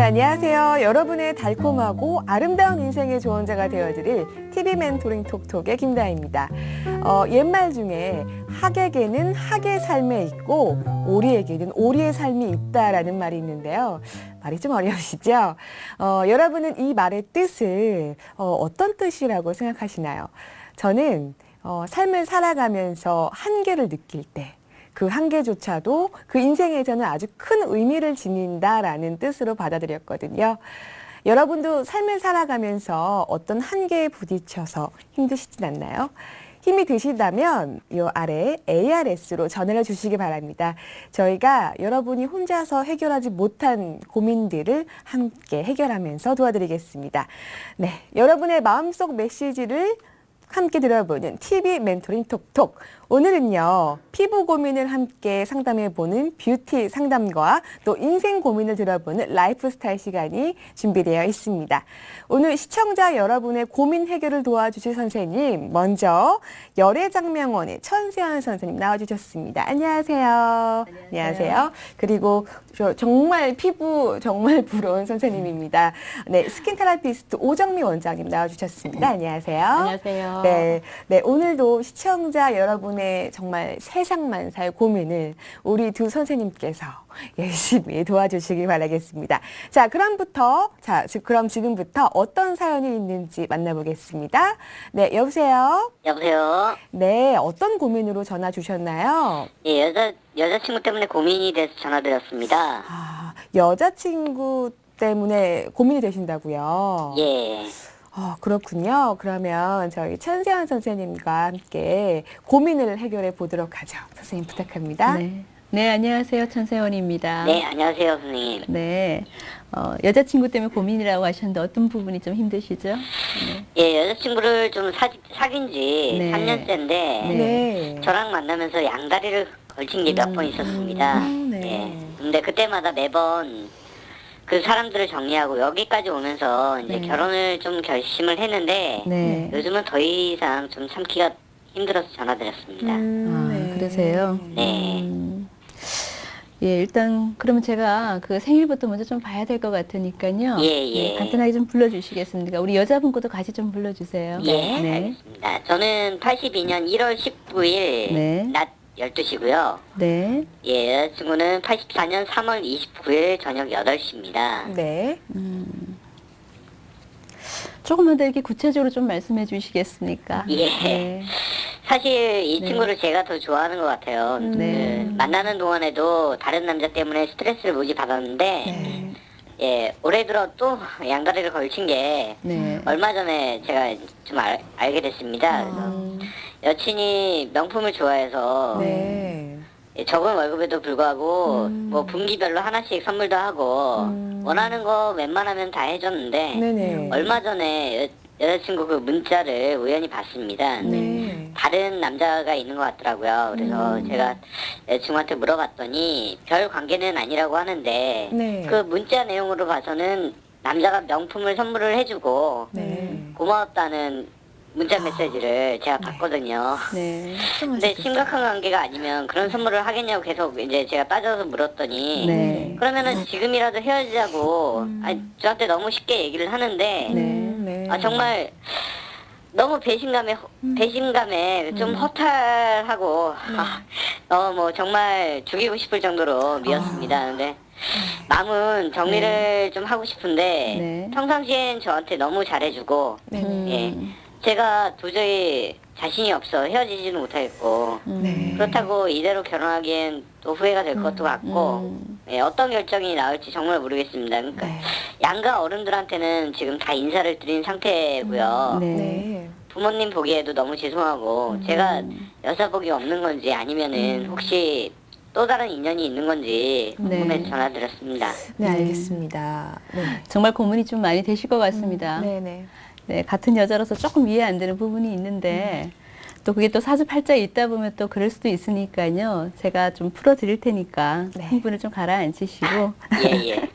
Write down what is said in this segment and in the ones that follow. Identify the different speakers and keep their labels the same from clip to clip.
Speaker 1: 안녕하세요. 여러분의 달콤하고 아름다운 인생의 조언자가 되어드릴 TV 멘토링 톡톡의 김다희입니다. 옛말 중에 학에게는 학의 삶에 있고 오리에게는 오리의 삶이 있다라는 말이 있는데요. 말이 좀 어려우시죠? 여러분은 이 말의 뜻을 어떤 뜻이라고 생각하시나요? 저는 삶을 살아가면서 한계를 느낄 때 그 한계조차도 그 인생에서는 아주 큰 의미를 지닌다라는 뜻으로 받아들였거든요. 여러분도 삶을 살아가면서 어떤 한계에 부딪혀서 힘드시진 않나요? 힘이 드시다면 이 아래 ARS로 전화를 주시기 바랍니다. 저희가 여러분이 혼자서 해결하지 못한 고민들을 함께 해결하면서 도와드리겠습니다. 네, 여러분의 마음속 메시지를 함께 들어보는 TV 멘토링 톡톡. 오늘은요, 피부 고민을 함께 상담해보는 뷰티 상담과 또 인생 고민을 들어보는 라이프스타일 시간이 준비되어 있습니다. 오늘 시청자 여러분의 고민 해결을 도와주실 선생님, 먼저 열애장명원의 천세연 선생님 나와주셨습니다. 안녕하세요. 안녕하세요. 그리고 정말 피부 정말 부러운 선생님입니다. 네, 스킨 테라피스트 오정미 원장님 나와주셨습니다. 안녕하세요.
Speaker 2: 안녕하세요.
Speaker 1: 네, 오늘도 시청자 여러분의 정말 세상만사의 고민을 우리 두 선생님께서 열심히 도와주시기 바라겠습니다. 자, 그럼 지금부터 어떤 사연이 있는지 만나보겠습니다. 네, 여보세요?
Speaker 2: 여보세요?
Speaker 1: 네, 어떤 고민으로 전화 주셨나요?
Speaker 2: 예, 여자친구 때문에 고민이 돼서 전화드렸습니다.
Speaker 1: 여자친구 때문에 고민이 되신다고요?
Speaker 2: 예.
Speaker 1: 그렇군요. 그러면 저희 천세연 선생님과 함께 고민을 해결해 보도록 하죠. 선생님 부탁합니다.
Speaker 3: 네, 안녕하세요. 천세원입니다.
Speaker 2: 네, 안녕하세요, 선생님.
Speaker 3: 네, 여자친구 때문에 고민이라고 하셨는데 어떤 부분이 좀 힘드시죠?
Speaker 2: 예, 여자친구를 좀 사귄 지
Speaker 3: 네.
Speaker 2: 3년째인데,
Speaker 1: 네.
Speaker 2: 저랑 만나면서 양다리를 걸친 게 몇 번 있었습니다.
Speaker 1: 네.
Speaker 2: 예. 근데 그때마다 매번 그 사람들을 정리하고 여기까지 오면서 이제
Speaker 3: 네.
Speaker 2: 결혼을 좀 결심을 했는데,
Speaker 3: 네.
Speaker 2: 요즘은 더 이상 좀 참기가 힘들어서 전화드렸습니다.
Speaker 3: 그러세요?
Speaker 2: 네.
Speaker 3: 예, 일단 그러면 제가 그 생일부터 먼저 좀 봐야 될 것 같으니까요.
Speaker 2: 예.
Speaker 3: 간단하게 좀 불러주시겠습니까? 우리 여자분 것도 같이 좀 불러주세요.
Speaker 2: 네,
Speaker 3: 네.
Speaker 2: 알겠습니다. 저는 82년 1월 19일
Speaker 3: 네.
Speaker 2: 낮 12시고요.
Speaker 3: 네.
Speaker 2: 예, 여자친구는 84년 3월 29일 저녁 8시입니다.
Speaker 1: 네.
Speaker 3: 조금만 더 이렇게 구체적으로 좀 말씀해 주시겠습니까?
Speaker 2: 예.
Speaker 3: 네.
Speaker 2: 사실 이
Speaker 3: 네.
Speaker 2: 친구를 제가 더 좋아하는 것 같아요.
Speaker 3: 네.
Speaker 2: 만나는 동안에도 다른 남자 때문에 스트레스를 무지 받았는데, 예, 올해 들어 또 양다리를 걸친 게
Speaker 3: 네.
Speaker 2: 얼마 전에 제가 좀 알게 됐습니다. 그래서 여친이 명품을 좋아해서
Speaker 1: 네.
Speaker 2: 예, 적은 월급에도 불구하고 뭐 분기별로 하나씩 선물도 하고 원하는 거 웬만하면 다 해줬는데
Speaker 1: 네네.
Speaker 2: 얼마 전에 여자친구 그 문자를 우연히 봤습니다.
Speaker 1: 네.
Speaker 2: 다른 남자가 있는 것 같더라고요. 그래서 제가 여자친구한테 물어봤더니 별 관계는 아니라고 하는데
Speaker 1: 네.
Speaker 2: 그 문자 내용으로 봐서는 남자가 명품을 선물을 해주고
Speaker 1: 네.
Speaker 2: 고마웠다는 문자 메시지를 제가 봤거든요.
Speaker 3: 네.
Speaker 2: 근데 심각한 관계가 아니면 그런 선물을 하겠냐고 계속 이제 제가 따져서 물었더니
Speaker 3: 네.
Speaker 2: 그러면은 지금이라도 헤어지자고 저한테 너무 쉽게 얘기를 하는데
Speaker 1: 네.
Speaker 2: 정말 너무 배신감에 좀 허탈하고 뭐 정말 죽이고 싶을 정도로 미웠습니다. 근데 마음은 정리를 좀 하고 싶은데
Speaker 3: 네.
Speaker 2: 평상시엔 저한테 너무 잘해주고 예. 제가 도저히 자신이 없어 헤어지지는 못하겠고
Speaker 1: 네.
Speaker 2: 그렇다고 이대로 결혼하기엔 또 후회가 될 것도 같고 예, 어떤 결정이 나올지 정말 모르겠습니다. 그러니까 양가 어른들한테는 지금 다 인사를 드린 상태고요.
Speaker 3: 네.
Speaker 1: 네.
Speaker 2: 부모님 보기에도 너무 죄송하고 제가 여사복이 없는 건지 아니면은 혹시 또 다른 인연이 있는 건지 궁금해서 전화드렸습니다.
Speaker 1: 네, 알겠습니다. 네.
Speaker 3: 정말 고민이 좀 많이 되실 것 같습니다.
Speaker 1: 네네.
Speaker 3: 네, 같은 여자로서 조금 이해 안 되는 부분이 있는데 또 그게 또 사주팔자에 있다 보면 또 그럴 수도 있으니까요. 제가 좀 풀어드릴 테니까 흥분을 좀 가라앉히시고
Speaker 2: 예.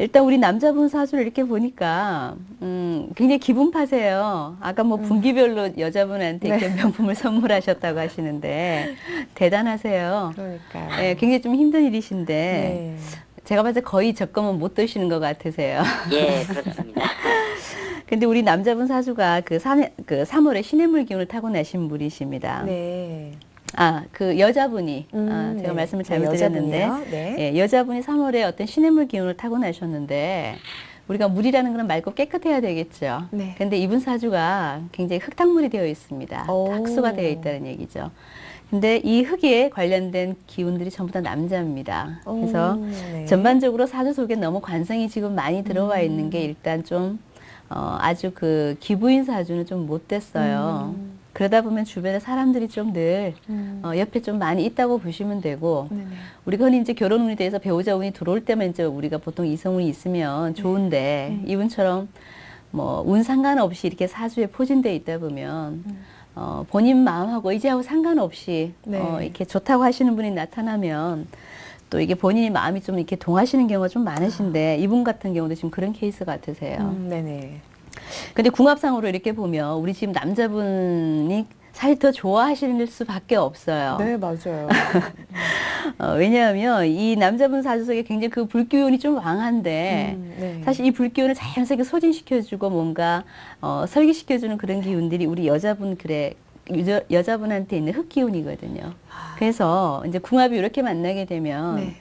Speaker 3: 일단 우리 남자분 사주를 이렇게 보니까 굉장히 기분파세요. 아까 뭐 분기별로 여자분한테 이렇게 명품을 선물하셨다고 하시는데 대단하세요.
Speaker 1: 그러니까요.
Speaker 3: 네, 굉장히 좀 힘든 일이신데
Speaker 1: 네.
Speaker 3: 제가 봤을 때 거의 적금은 못 드시는 것 같으세요.
Speaker 2: 예, 그렇습니다.
Speaker 3: 근데 우리 남자분 사주가 그 3월에 신해물 기운을 타고나신 분이십니다.
Speaker 1: 네.
Speaker 3: 아, 그 여자분이, 제가
Speaker 1: 네.
Speaker 3: 말씀을
Speaker 1: 네,
Speaker 3: 잘못드렸는데,
Speaker 1: 여자분이요? 네.
Speaker 3: 예, 여자분이 3월에 어떤 신해물 기운을 타고나셨는데, 우리가 물이라는 건 맑고 깨끗해야 되겠죠.
Speaker 1: 네.
Speaker 3: 근데 이분 사주가 굉장히 흙탕물이 되어 있습니다.
Speaker 1: 오.
Speaker 3: 탁수가 되어 있다는 얘기죠. 근데 이 흙에 관련된 기운들이 전부 다 남자입니다. 그래서
Speaker 1: 네.
Speaker 3: 전반적으로 사주 속에 너무 관성이 지금 많이 들어와 있는 게 일단 좀 아주 그 기부인 사주는 좀 못 됐어요. 그러다 보면 주변에 사람들이 좀 늘 옆에 좀 많이 있다고 보시면 되고,
Speaker 1: 네네.
Speaker 3: 우리가 흔히 이제 결혼 운에 대해서 배우자 운이 들어올 때만 이제 우리가 보통 이성운이 있으면 좋은데, 이분처럼 뭐 운 상관없이 이렇게 사주에 포진돼 있다 보면 본인 마음하고 의지하고 상관없이
Speaker 1: 네.
Speaker 3: 이렇게 좋다고 하시는 분이 나타나면 또 이게 본인이 마음이 좀 이렇게 동하시는 경우가 좀 많으신데 이분 같은 경우도 지금 그런 케이스 같으세요.
Speaker 1: 네네.
Speaker 3: 근데 궁합상으로 이렇게 보면 우리 지금 남자분이 사실 더 좋아하실 수밖에 없어요.
Speaker 1: 네, 맞아요.
Speaker 3: 왜냐하면 이 남자분 사주 속에 굉장히 그 불기운이 좀 왕한데
Speaker 1: 네.
Speaker 3: 사실 이 불기운을 자연스럽게 소진시켜주고 뭔가 설계시켜주는 그런 기운들이 우리 여자분 여자분한테 있는 흑기운이거든요. 그래서 이제 궁합이 이렇게 만나게 되면
Speaker 1: 네.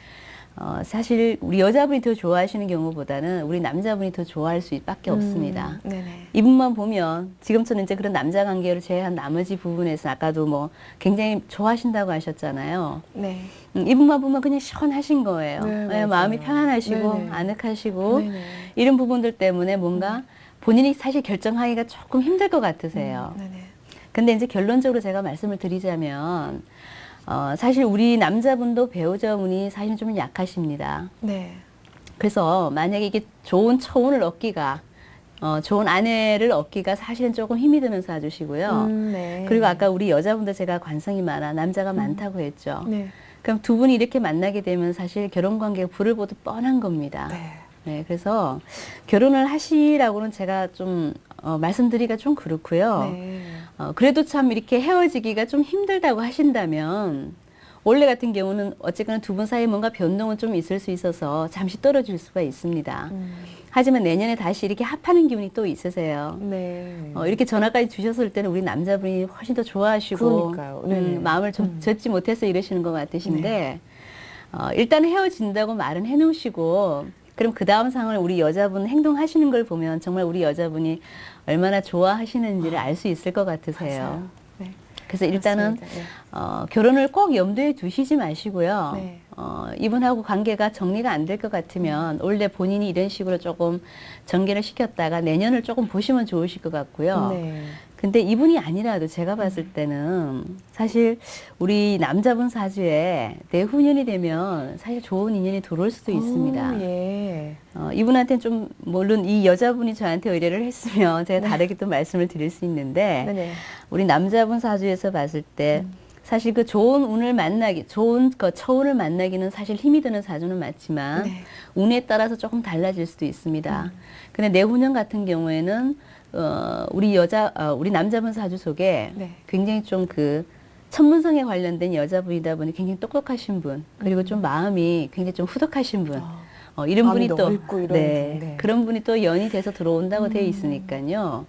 Speaker 3: 사실 우리 여자분이 더 좋아하시는 경우보다는 우리 남자분이 더 좋아할 수밖에 없습니다.
Speaker 1: 네네.
Speaker 3: 이분만 보면 지금처럼 이제 그런 남자 관계를 제외한 나머지 부분에서 아까도 뭐 굉장히 좋아하신다고 하셨잖아요.
Speaker 1: 네.
Speaker 3: 이분만 보면 그냥 시원하신 거예요.
Speaker 1: 네,
Speaker 3: 예,
Speaker 1: 맞아요.
Speaker 3: 마음이 편안하시고
Speaker 1: 네네.
Speaker 3: 아늑하시고
Speaker 1: 네네.
Speaker 3: 이런 부분들 때문에 뭔가 본인이 사실 결정하기가 조금 힘들 것 같으세요.
Speaker 1: 네네.
Speaker 3: 근데 이제 결론적으로 제가 말씀을 드리자면 사실 우리 남자분도 배우자분이 사실 좀 약하십니다.
Speaker 1: 네.
Speaker 3: 그래서 만약에 이게 좋은 처운을 얻기가 좋은 아내를 얻기가 사실은 조금 힘이 드는 사주시고요.
Speaker 1: 네.
Speaker 3: 그리고 아까 우리 여자분도 제가 관성이 많아 남자가 많다고 했죠.
Speaker 1: 네.
Speaker 3: 그럼 두 분이 이렇게 만나게 되면 사실 결혼 관계가 불을 보듯 뻔한 겁니다.
Speaker 1: 네.
Speaker 3: 네, 그래서 결혼을 하시라고는 제가 좀 말씀드리기가 좀 그렇고요.
Speaker 1: 네.
Speaker 3: 그래도 참 이렇게 헤어지기가 좀 힘들다고 하신다면 원래 같은 경우는 어쨌거나 두 분 사이에 뭔가 변동은 좀 있을 수 있어서 잠시 떨어질 수가 있습니다. 하지만 내년에 다시 이렇게 합하는 기운이 또 있으세요.
Speaker 1: 네.
Speaker 3: 이렇게 전화까지 주셨을 때는 우리 남자분이 훨씬 더 좋아하시고
Speaker 1: 그러니까요. 네네.
Speaker 3: 마음을 좀 젓지 못해서 이러시는 것 같으신데 일단 헤어진다고 말은 해놓으시고 그럼 그 다음 상황을 우리 여자분 행동하시는 걸 보면 정말 우리 여자분이 얼마나 좋아하시는지를 알 수 있을 것 같으세요.
Speaker 1: 맞아요. 네.
Speaker 3: 그래서 일단은
Speaker 1: 맞습니다.
Speaker 3: 결혼을 꼭 염두에 두시지 마시고요.
Speaker 1: 네.
Speaker 3: 이분하고 관계가 정리가 안 될 것 같으면 원래 본인이 이런 식으로 조금 전개를 시켰다가 내년을 조금 보시면 좋으실 것 같고요.
Speaker 1: 네.
Speaker 3: 근데 이분이 아니라도 제가 봤을 때는 사실 우리 남자분 사주에 내후년이 되면 사실 좋은 인연이 들어올 수도 있습니다.
Speaker 1: 예.
Speaker 3: 이분한테는 좀 물론 이 여자분이 저한테 의뢰를 했으면 제가 다르게 또 말씀을 드릴 수 있는데
Speaker 1: 네네.
Speaker 3: 우리 남자분 사주에서 봤을 때 사실 그 좋은 운을 좋은 그 처운을 만나기는 사실 힘이 드는 사주는 맞지만
Speaker 1: 네.
Speaker 3: 운에 따라서 조금 달라질 수도 있습니다. 근데 내후년 같은 경우에는 우리 남자분 사주 속에
Speaker 1: 네.
Speaker 3: 굉장히 좀 그 천문성에 관련된 여자분이다 보니 굉장히 똑똑하신 분, 그리고 좀 마음이 굉장히 좀 후덕하신 분, 이런
Speaker 1: 마음이
Speaker 3: 분이 또
Speaker 1: 넓고 이런
Speaker 3: 네,
Speaker 1: 분, 네.
Speaker 3: 그런 분이 또 연이 돼서 들어온다고 되어 있으니까요.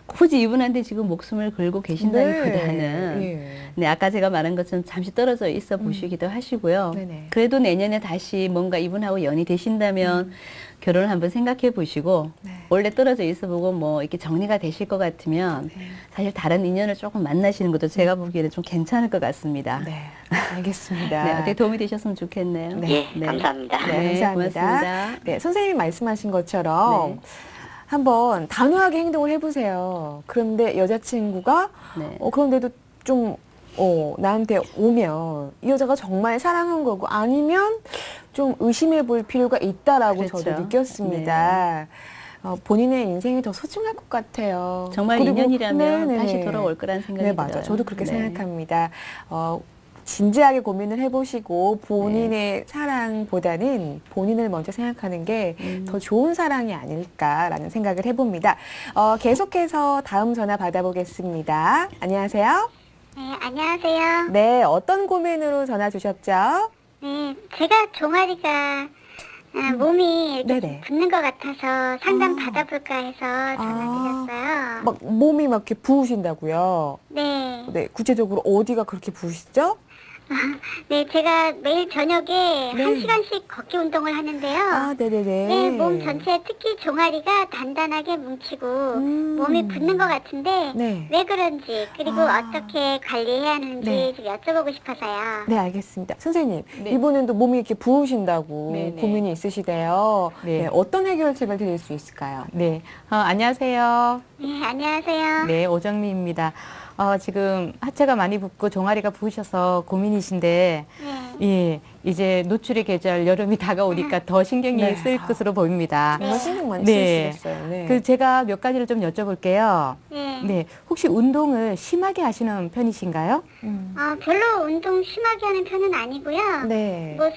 Speaker 3: 굳이 이분한테 지금 목숨을 걸고 계신다기보다는
Speaker 1: 예.
Speaker 3: 네, 아까 제가 말한 것처럼 잠시 떨어져 있어 보시기도 하시고요.
Speaker 1: 네네.
Speaker 3: 그래도 내년에 다시 뭔가 이분하고 연이 되신다면 결혼을 한번 생각해 보시고
Speaker 1: 네.
Speaker 3: 원래 떨어져 있어 보고 뭐 이렇게 정리가 되실 것 같으면
Speaker 1: 네.
Speaker 3: 사실 다른 인연을 조금 만나시는 것도 제가 보기에는 좀 괜찮을 것 같습니다.
Speaker 1: 네. 알겠습니다.
Speaker 3: 네, 어떻게 도움이 되셨으면 좋겠네요.
Speaker 1: 네.
Speaker 2: 예, 감사합니다.
Speaker 1: 네, 감사합니다.
Speaker 3: 고맙습니다.
Speaker 1: 네, 선생님이 말씀하신 것처럼
Speaker 3: 네.
Speaker 1: 한번 단호하게 행동을 해보세요. 그런데 여자친구가
Speaker 3: 네.
Speaker 1: 그런데도 좀 나한테 오면 이 여자가 정말 사랑한 거고 아니면 좀 의심해 볼 필요가 있다라고
Speaker 3: 그렇죠.
Speaker 1: 저도 느꼈습니다. 본인의 인생이 더 소중할 것 같아요.
Speaker 3: 정말
Speaker 1: 그리고-
Speaker 3: 인연이라면
Speaker 1: 네네네.
Speaker 3: 다시 돌아올 거란 생각이
Speaker 1: 네,
Speaker 3: 들어요.
Speaker 1: 맞아요. 저도 그렇게
Speaker 3: 네.
Speaker 1: 생각합니다. 진지하게 고민을 해보시고 본인의 사랑보다는 본인을 먼저 생각하는 게 더 좋은 사랑이 아닐까라는 생각을 해봅니다. 계속해서 다음 전화 받아보겠습니다. 안녕하세요.
Speaker 4: 네, 안녕하세요.
Speaker 1: 네, 어떤 고민으로 전화 주셨죠?
Speaker 4: 네, 제가 종아리가 몸이 이렇게
Speaker 1: 네네.
Speaker 4: 좀 붓는 것 같아서 상담
Speaker 1: 아.
Speaker 4: 받아볼까 해서 전화드렸어요.
Speaker 1: 막 몸이 막 이렇게 부으신다고요?
Speaker 4: 네.
Speaker 1: 네, 구체적으로 어디가 그렇게 부으시죠?
Speaker 4: 네, 제가 매일 저녁에
Speaker 1: 네.
Speaker 4: 1시간씩 걷기 운동을 하는데요.
Speaker 1: 네네네.
Speaker 4: 네, 몸 전체 특히 종아리가 단단하게 뭉치고 몸이 붓는 것 같은데
Speaker 1: 네.
Speaker 4: 왜 그런지 그리고 어떻게 관리해야 하는지
Speaker 1: 네.
Speaker 4: 좀 여쭤보고 싶어서요.
Speaker 1: 네, 알겠습니다. 선생님,
Speaker 3: 네.
Speaker 1: 이번에도 몸이 이렇게 부으신다고
Speaker 3: 네네.
Speaker 1: 고민이 있으시대요.
Speaker 3: 네.
Speaker 1: 네, 어떤 해결책을 드릴 수 있을까요?
Speaker 3: 네, 안녕하세요.
Speaker 4: 네, 안녕하세요.
Speaker 3: 네, 오정미입니다. 지금 하체가 많이 붓고 종아리가 부으셔서 고민이신데,
Speaker 4: 네.
Speaker 3: 예, 이제 노출의 계절 여름이 다가오니까 더 신경이
Speaker 1: 네.
Speaker 3: 쓰일 것으로 보입니다.
Speaker 1: 정말 신경 많이
Speaker 3: 네.
Speaker 1: 쓰시겠어요. 네.
Speaker 3: 그 제가 몇 가지를 좀 여쭤볼게요.
Speaker 4: 네.
Speaker 3: 네, 혹시 운동을 심하게 하시는 편이신가요?
Speaker 4: 별로 운동 심하게 하는 편은 아니고요.
Speaker 1: 네.
Speaker 4: 뭐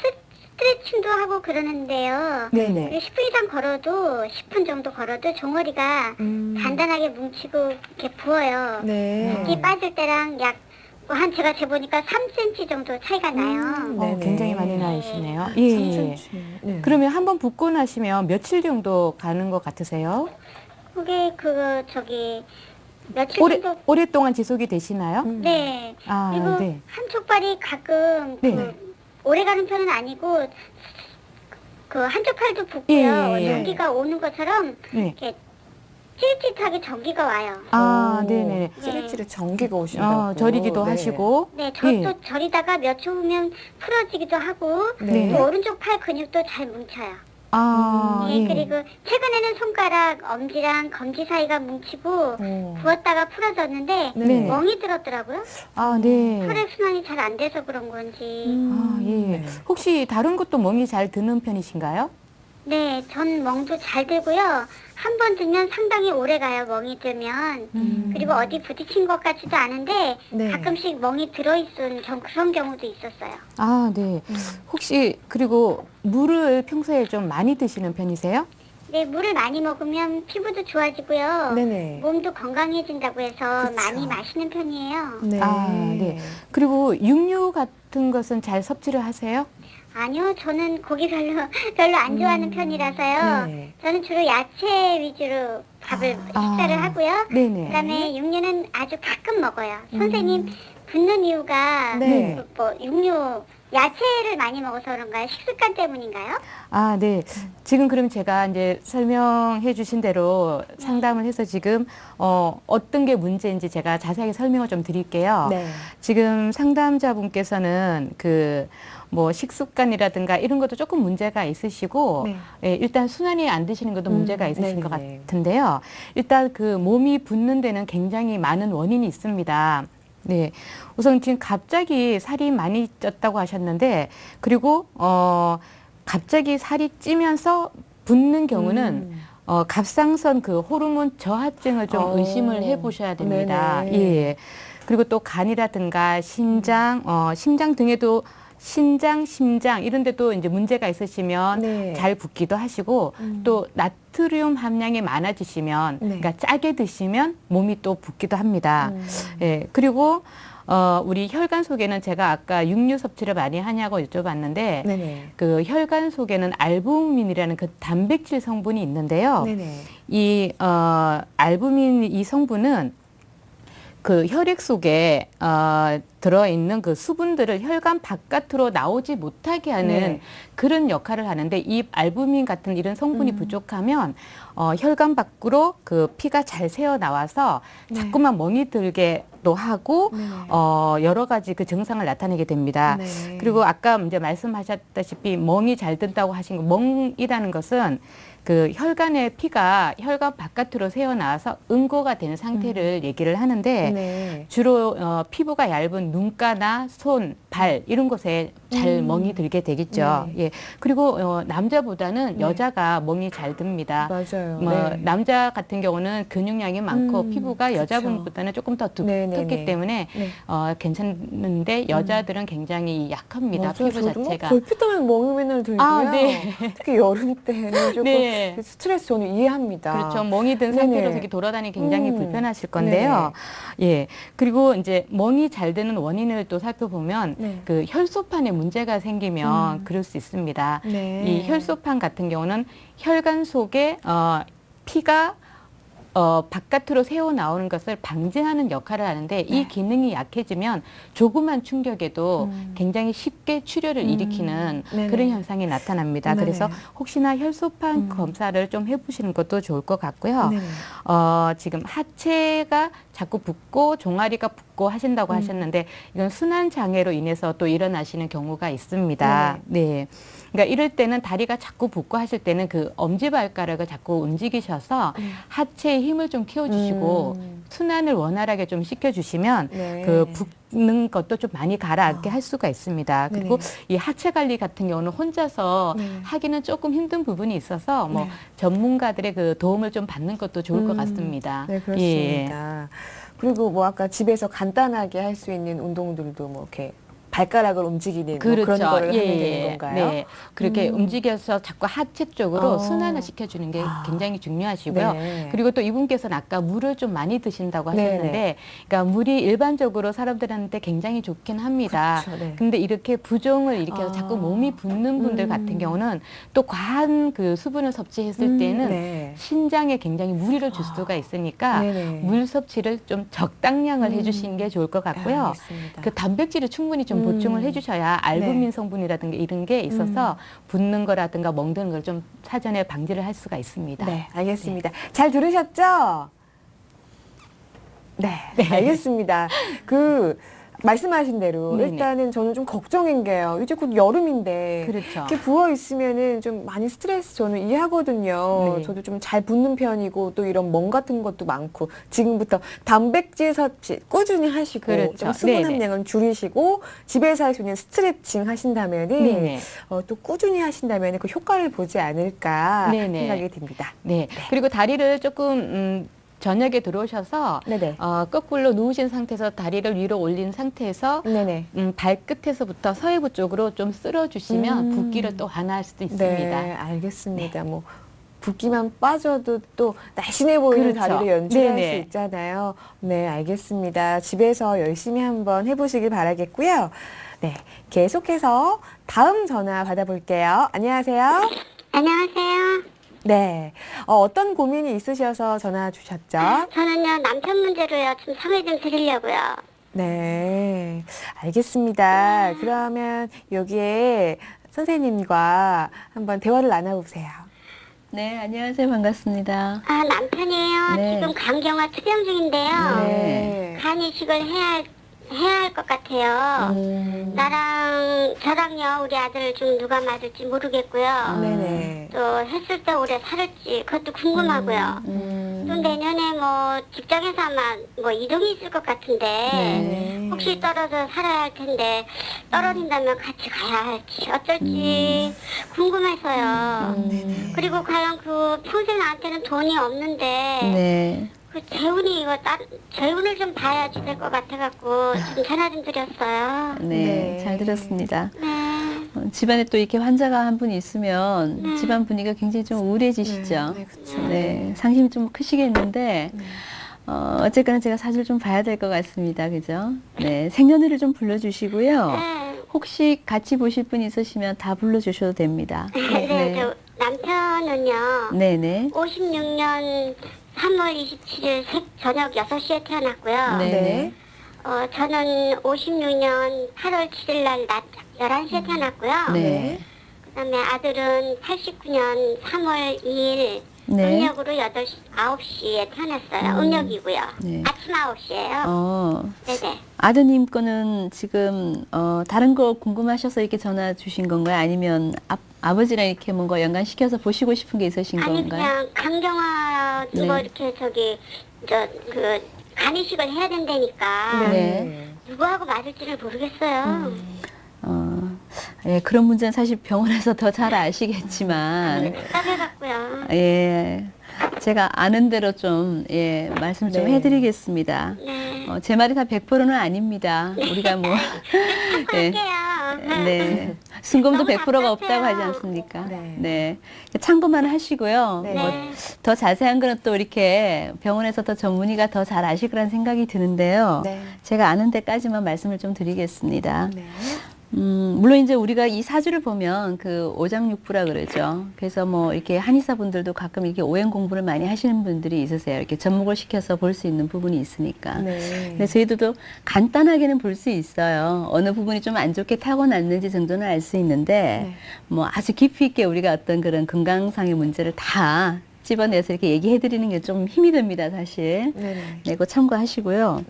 Speaker 4: 스트레칭도 하고 그러는데요.
Speaker 1: 네네.
Speaker 4: 10분 이상 걸어도 10분 정도 걸어도 종아리가 단단하게 뭉치고 이렇게 부어요.
Speaker 1: 네.
Speaker 4: 붓기 빠질 때랑 약 한 제가 재보니까 3cm 정도 차이가 나요.
Speaker 1: 네네.
Speaker 3: 굉장히 많이 나시네요. 예, 예.
Speaker 1: 3cm. 네.
Speaker 3: 그러면 한번 붓고 나시면 며칠 정도 가는 것 같으세요?
Speaker 4: 그게 며칠 정도
Speaker 3: 오랫동안 지속이 되시나요?
Speaker 4: 네.
Speaker 3: 아,
Speaker 4: 그리고
Speaker 3: 네.
Speaker 4: 한쪽 발이 가끔
Speaker 3: 네.
Speaker 4: 오래 가는 편은 아니고 그 한쪽 팔도 붓고요.
Speaker 3: 예, 예, 예.
Speaker 4: 전기가 오는 것처럼
Speaker 3: 네.
Speaker 4: 이렇게 찌릿찌릿하게 전기가 와요.
Speaker 3: 아, 네네.
Speaker 1: 찌릿찌릿 전기가 오신다고.
Speaker 3: 저리기도
Speaker 1: 네.
Speaker 3: 하시고.
Speaker 4: 네, 저
Speaker 3: 예.
Speaker 4: 또 저리다가 몇 초 후면 풀어지기도 하고
Speaker 1: 네.
Speaker 4: 또 오른쪽 팔 근육도 잘 뭉쳐요.
Speaker 3: 아,
Speaker 4: 네,
Speaker 3: 예.
Speaker 4: 그리고 최근에는 손가락, 엄지랑 검지 사이가 뭉치고 부었다가 풀어졌는데
Speaker 3: 네네.
Speaker 4: 멍이 들었더라고요.
Speaker 3: 아, 네.
Speaker 4: 혈액순환이 잘 안 돼서 그런 건지.
Speaker 3: 아, 예.
Speaker 1: 네.
Speaker 3: 혹시 다른 것도 멍이 잘 드는 편이신가요?
Speaker 4: 네, 전 멍도 잘 들고요. 한 번 들면 상당히 오래 가요, 멍이 들면. 그리고 어디 부딪힌 것 같지도 않은데
Speaker 1: 네.
Speaker 4: 가끔씩 멍이 들어있은 그런 경우도 있었어요.
Speaker 3: 아, 네. 혹시 그리고 물을 평소에 좀 많이 드시는 편이세요?
Speaker 4: 네, 물을 많이 먹으면 피부도 좋아지고요.
Speaker 1: 네네.
Speaker 4: 몸도 건강해진다고 해서
Speaker 1: 그쵸.
Speaker 4: 많이 마시는 편이에요.
Speaker 1: 네.
Speaker 3: 아, 네. 그리고 육류 같은 것은 잘 섭취를 하세요?
Speaker 4: 아니요, 저는 고기 별로 안 좋아하는 편이라서요.
Speaker 1: 네.
Speaker 4: 저는 주로 야채 위주로 식사를 하고요.
Speaker 3: 네네.
Speaker 4: 그다음에 육류는 아주 가끔 먹어요. 선생님 붓는 이유가
Speaker 1: 네.
Speaker 4: 육류 야채를 많이 먹어서 그런가요? 식습관 때문인가요?
Speaker 3: 아, 네. 지금 그럼 제가 이제 설명해 주신 대로 상담을 해서 지금 어떤 게 문제인지 제가 자세하게 설명을 좀 드릴게요.
Speaker 1: 네.
Speaker 3: 지금 상담자분께서는 뭐 식습관이라든가 이런 것도 조금 문제가 있으시고
Speaker 1: 네.
Speaker 3: 예, 일단 순환이 안 되시는 것도 문제가 있으신 것
Speaker 1: 네네네.
Speaker 3: 같은데요. 일단 그 몸이 붓는 데는 굉장히 많은 원인이 있습니다. 네. 우선 지금 갑자기 살이 많이 쪘다고 하셨는데 그리고 갑자기 살이 찌면서 붓는 경우는 갑상선 그 호르몬 저하증을 좀 의심을 해 보셔야 됩니다.
Speaker 1: 네네.
Speaker 3: 예. 그리고 또 간이라든가 심장 등에도 심장 이런 데도 이제 문제가 있으시면
Speaker 1: 네.
Speaker 3: 잘 붓기도 하시고 또 나트륨 함량이 많아지시면
Speaker 1: 네.
Speaker 3: 그러니까 짜게 드시면 몸이 또 붓기도 합니다. 예. 그리고 우리 혈관 속에는 제가 아까 육류 섭취를 많이 하냐고 여쭤봤는데
Speaker 1: 네네.
Speaker 3: 그 혈관 속에는 알부민이라는 그 단백질 성분이 있는데요.
Speaker 1: 네네.
Speaker 3: 이 알부민 이 성분은 그 혈액 속에 들어있는 그 수분들을 혈관 바깥으로 나오지 못하게 하는
Speaker 1: 네.
Speaker 3: 그런 역할을 하는데 이 알부민 같은 이런 성분이 부족하면 혈관 밖으로 그 피가 잘 새어 나와서 자꾸만 멍이 들게 또 하고 여러 가지 그 증상을 나타내게 됩니다.
Speaker 1: 네.
Speaker 3: 그리고 아까 이제 말씀하셨다시피 멍이 잘 든다고 하신 거 멍이라는 것은 그 혈관의 피가 혈관 바깥으로 새어 나와서 응고가 되는 상태를 얘기를 하는데
Speaker 1: 네.
Speaker 3: 주로 피부가 얇은 눈가나 손, 발 이런 곳에 잘 멍이 들게 되겠죠.
Speaker 1: 네.
Speaker 3: 예. 그리고 남자보다는
Speaker 1: 네.
Speaker 3: 여자가 멍이 잘 듭니다.
Speaker 1: 맞아요.
Speaker 3: 뭐
Speaker 1: 네.
Speaker 3: 남자 같은 경우는 근육량이 많고 피부가
Speaker 1: 그쵸.
Speaker 3: 여자분보다는 조금 더
Speaker 1: 네네네.
Speaker 3: 두텁기 때문에
Speaker 1: 네.
Speaker 3: 괜찮은데 여자들은 굉장히 약합니다.
Speaker 1: 맞아요.
Speaker 3: 피부
Speaker 1: 저도 뭐
Speaker 3: 자체가.
Speaker 1: 걸핏하면 멍이 맨날 들고요.
Speaker 3: 아, 네.
Speaker 1: 특히 여름 때는 조금
Speaker 3: 네. 네.
Speaker 1: 스트레스 저는 이해합니다.
Speaker 3: 그렇죠. 멍이 든
Speaker 1: 네네.
Speaker 3: 상태로 저기 돌아다니기 굉장히 불편하실 건데요. 예. 그리고 이제 멍이 잘 드는 원인을 또 살펴보면
Speaker 1: 네.
Speaker 3: 그 혈소판에 문제가 생기면 그럴 수 있습니다.
Speaker 1: 네.
Speaker 3: 이 혈소판 같은 경우는 혈관 속에 피가 바깥으로 새어 나오는 것을 방지하는 역할을 하는데 이 기능이 약해지면 조그만 충격에도 굉장히 쉽게 출혈을 일으키는
Speaker 1: 네네.
Speaker 3: 그런 현상이 나타납니다.
Speaker 1: 네네.
Speaker 3: 그래서 혹시나 혈소판 검사를 좀 해보시는 것도 좋을 것 같고요.
Speaker 1: 네네.
Speaker 3: 지금 하체가 자꾸 붓고 종아리가 붓고 하신다고 하셨는데 이건 순환 장애로 인해서 또 일어나시는 경우가 있습니다. 네. 그러니까 이럴 때는 다리가 자꾸 붓고 하실 때는 그 엄지발가락을 자꾸 움직이셔서 하체에 힘을 좀 키워주시고 순환을 원활하게 좀 시켜주시면
Speaker 1: 네.
Speaker 3: 그 붓는 것도 좀 많이 가라앉게 할 수가 있습니다. 그리고
Speaker 1: 네네.
Speaker 3: 이 하체 관리 같은 경우는 혼자서 하기는 조금 힘든 부분이 있어서 뭐 전문가들의 그 도움을 좀 받는 것도 좋을 것 같습니다.
Speaker 1: 네, 그렇습니다. 그리고 뭐 아까 집에서 간단하게 할 수 있는 운동들도 뭐 이렇게 발가락을 움직이는 뭐 그런 거를 하면 되는 건가요?
Speaker 3: 네. 그렇게 움직여서 자꾸 하체 쪽으로
Speaker 1: 어.
Speaker 3: 순환을 시켜주는 게 굉장히 중요하시고요.
Speaker 1: 네.
Speaker 3: 그리고 또 이분께서는 아까 물을 좀 많이 드신다고
Speaker 1: 네네.
Speaker 3: 하셨는데, 그러니까 물이 일반적으로 사람들한테 굉장히 좋긴 합니다.
Speaker 1: 그렇죠, 네.
Speaker 3: 근데 이렇게 부종을 일으켜서 자꾸 몸이 붓는 분들 같은 경우는 또 과한 그 수분을 섭취했을 때는
Speaker 1: 네.
Speaker 3: 신장에 굉장히 무리를 줄 수가 있으니까
Speaker 1: 네네.
Speaker 3: 물 섭취를 좀 적당량을 해주시는 게 좋을 것 같고요.
Speaker 1: 알겠습니다.
Speaker 3: 그 단백질을 충분히 좀 보충을 해주셔야 알부민 성분이라든가 이런 게 있어서 붓는 거라든가 멍드는 걸 좀 사전에 방지를 할 수가 있습니다.
Speaker 1: 네, 알겠습니다. 잘 들으셨죠? 네, 알겠습니다. 말씀하신 대로
Speaker 3: 네네.
Speaker 1: 일단은 저는 좀 걱정인 게요. 이제 곧 여름인데
Speaker 3: 그렇죠.
Speaker 1: 이렇게 부어 있으면은 좀 많이 스트레스 저는 이해하거든요.
Speaker 3: 네.
Speaker 1: 저도 좀 잘 붓는 편이고 또 이런 멍 같은 것도 많고 지금부터 단백질 섭취 꾸준히 하시고
Speaker 3: 그렇죠.
Speaker 1: 좀 수분
Speaker 3: 네네.
Speaker 1: 함량을 줄이시고 집에서 할 수 있는 스트레칭 하신다면은
Speaker 3: 네네.
Speaker 1: 또 꾸준히 하신다면은 그 효과를 보지 않을까
Speaker 3: 네네.
Speaker 1: 생각이 듭니다.
Speaker 3: 네. 그리고 다리를 조금 저녁에 들어오셔서
Speaker 1: 네네.
Speaker 3: 거꾸로 누우신 상태에서 다리를 위로 올린 상태에서
Speaker 1: 네네.
Speaker 3: 발끝에서부터 서해부 쪽으로 좀 쓸어주시면 붓기를 또 완화할 수도 있습니다.
Speaker 1: 네, 알겠습니다. 뭐 붓기만 빠져도 또 날씬해 보이는
Speaker 3: 그렇죠.
Speaker 1: 다리를 연출할
Speaker 3: 네네.
Speaker 1: 수 있잖아요. 네, 알겠습니다. 집에서 열심히 한번 해보시길 바라겠고요. 네, 계속해서 다음 전화 받아볼게요. 안녕하세요.
Speaker 4: 안녕하세요.
Speaker 1: 네, 어떤 고민이 있으셔서 전화 주셨죠?
Speaker 4: 저는요, 남편 문제로요, 좀 상의 좀 드리려고요.
Speaker 1: 네, 알겠습니다. 그러면 여기에 선생님과 한번 대화를 나눠보세요.
Speaker 3: 네, 안녕하세요. 반갑습니다.
Speaker 4: 아, 남편이에요.
Speaker 3: 네.
Speaker 4: 지금 간경화 투병 중인데요.
Speaker 1: 네.
Speaker 4: 간 이식을 해야 할 것 같아요. 저랑요, 우리 아들 중 누가 맞을지 모르겠고요.
Speaker 1: 네네.
Speaker 4: 또 했을 때 오래 살을지 그것도 궁금하고요. 또 내년에 뭐 직장에서 아마 뭐 이동이 있을 것 같은데
Speaker 1: 네.
Speaker 4: 혹시 떨어져 살아야 할 텐데 떨어진다면 같이 가야 할지 어쩔지 궁금해서요. 그리고 과연 그 평생 나한테는 돈이 없는데
Speaker 3: 네.
Speaker 4: 그 재훈이 재훈을 좀 봐야지 될 것 같아갖고 지금 전화 좀 드렸어요.
Speaker 3: 네,
Speaker 1: 네.
Speaker 3: 잘 들었습니다.
Speaker 4: 네.
Speaker 3: 집안에 또 이렇게 환자가 한 분 있으면 집안 분위기가 굉장히 좀 우울해지시죠.
Speaker 1: 네, 그렇죠.
Speaker 3: 네, 상심이 좀 크시겠는데 어쨌거나 제가 사실 좀 봐야 될 것 같습니다. 그죠? 네, 생년월일 좀 불러주시고요.
Speaker 4: 네.
Speaker 3: 혹시 같이 보실 분 있으시면 다 불러주셔도 됩니다.
Speaker 4: 네, 저 남편은요.
Speaker 3: 네네.
Speaker 4: 56년 3월 27일 저녁 6시에 태어났고요.
Speaker 3: 네.
Speaker 4: 저는 56년 8월 7일 날 낮 11시에 태어났고요.
Speaker 3: 네.
Speaker 4: 그다음에 아들은 89년 3월 2일
Speaker 3: 네.
Speaker 4: 음력으로 9시에 태어났어요. 음력이고요.
Speaker 3: 네.
Speaker 4: 아침 9시에요. 네네.
Speaker 3: 아드님 거는 지금 다른 거 궁금하셔서 이렇게 전화 주신 건가요? 아니면 아버지랑 이렇게 뭔가 연관시켜서 보시고 싶은 게 있으신
Speaker 4: 아니
Speaker 3: 건가요?
Speaker 4: 그냥 강경화 누가
Speaker 3: 네.
Speaker 4: 이렇게 간이식을 해야 된다니까
Speaker 3: 네.
Speaker 4: 누구하고 맞을지를 모르겠어요.
Speaker 3: 예, 그런 문제는 사실 병원에서 더 잘 아시겠지만,
Speaker 4: 답답해갖고요.
Speaker 3: 예, 제가 아는 대로 좀, 예, 말씀 좀
Speaker 1: 네.
Speaker 3: 해드리겠습니다.
Speaker 4: 네.
Speaker 3: 제 말이 다 100%는 아닙니다. 우리가 뭐, 예,
Speaker 4: 할게요.
Speaker 3: 네. 순금도
Speaker 4: 너무
Speaker 3: 100%가 없다고
Speaker 4: 답답해요.
Speaker 3: 하지 않습니까?
Speaker 1: 네.
Speaker 3: 네. 참고만 하시고요.
Speaker 1: 네.
Speaker 3: 뭐 더 자세한 거는 또 이렇게 병원에서 더 전문의가 더 잘 아실 거란 생각이 드는데요.
Speaker 1: 네.
Speaker 3: 제가 아는 데까지만 말씀을 좀 드리겠습니다.
Speaker 1: 네.
Speaker 3: 물론 이제 우리가 이 사주를 보면 그 오장육부라 그러죠. 그래서 뭐 이렇게 한의사분들도 가끔 이렇게 오행 공부를 많이 하시는 분들이 있으세요. 이렇게 접목을 시켜서 볼 수 있는 부분이 있으니까.
Speaker 1: 네.
Speaker 3: 근데 저희들도 간단하게는 볼 수 있어요. 어느 부분이 좀 안 좋게 타고났는지 정도는 알 수 있는데,
Speaker 1: 네.
Speaker 3: 뭐 아주 깊이 있게 우리가 어떤 그런 건강상의 문제를 다 집어내서 이렇게 얘기해 드리는 게 좀 힘이 듭니다, 사실.
Speaker 1: 네네.
Speaker 3: 네, 그거 참고하시고요.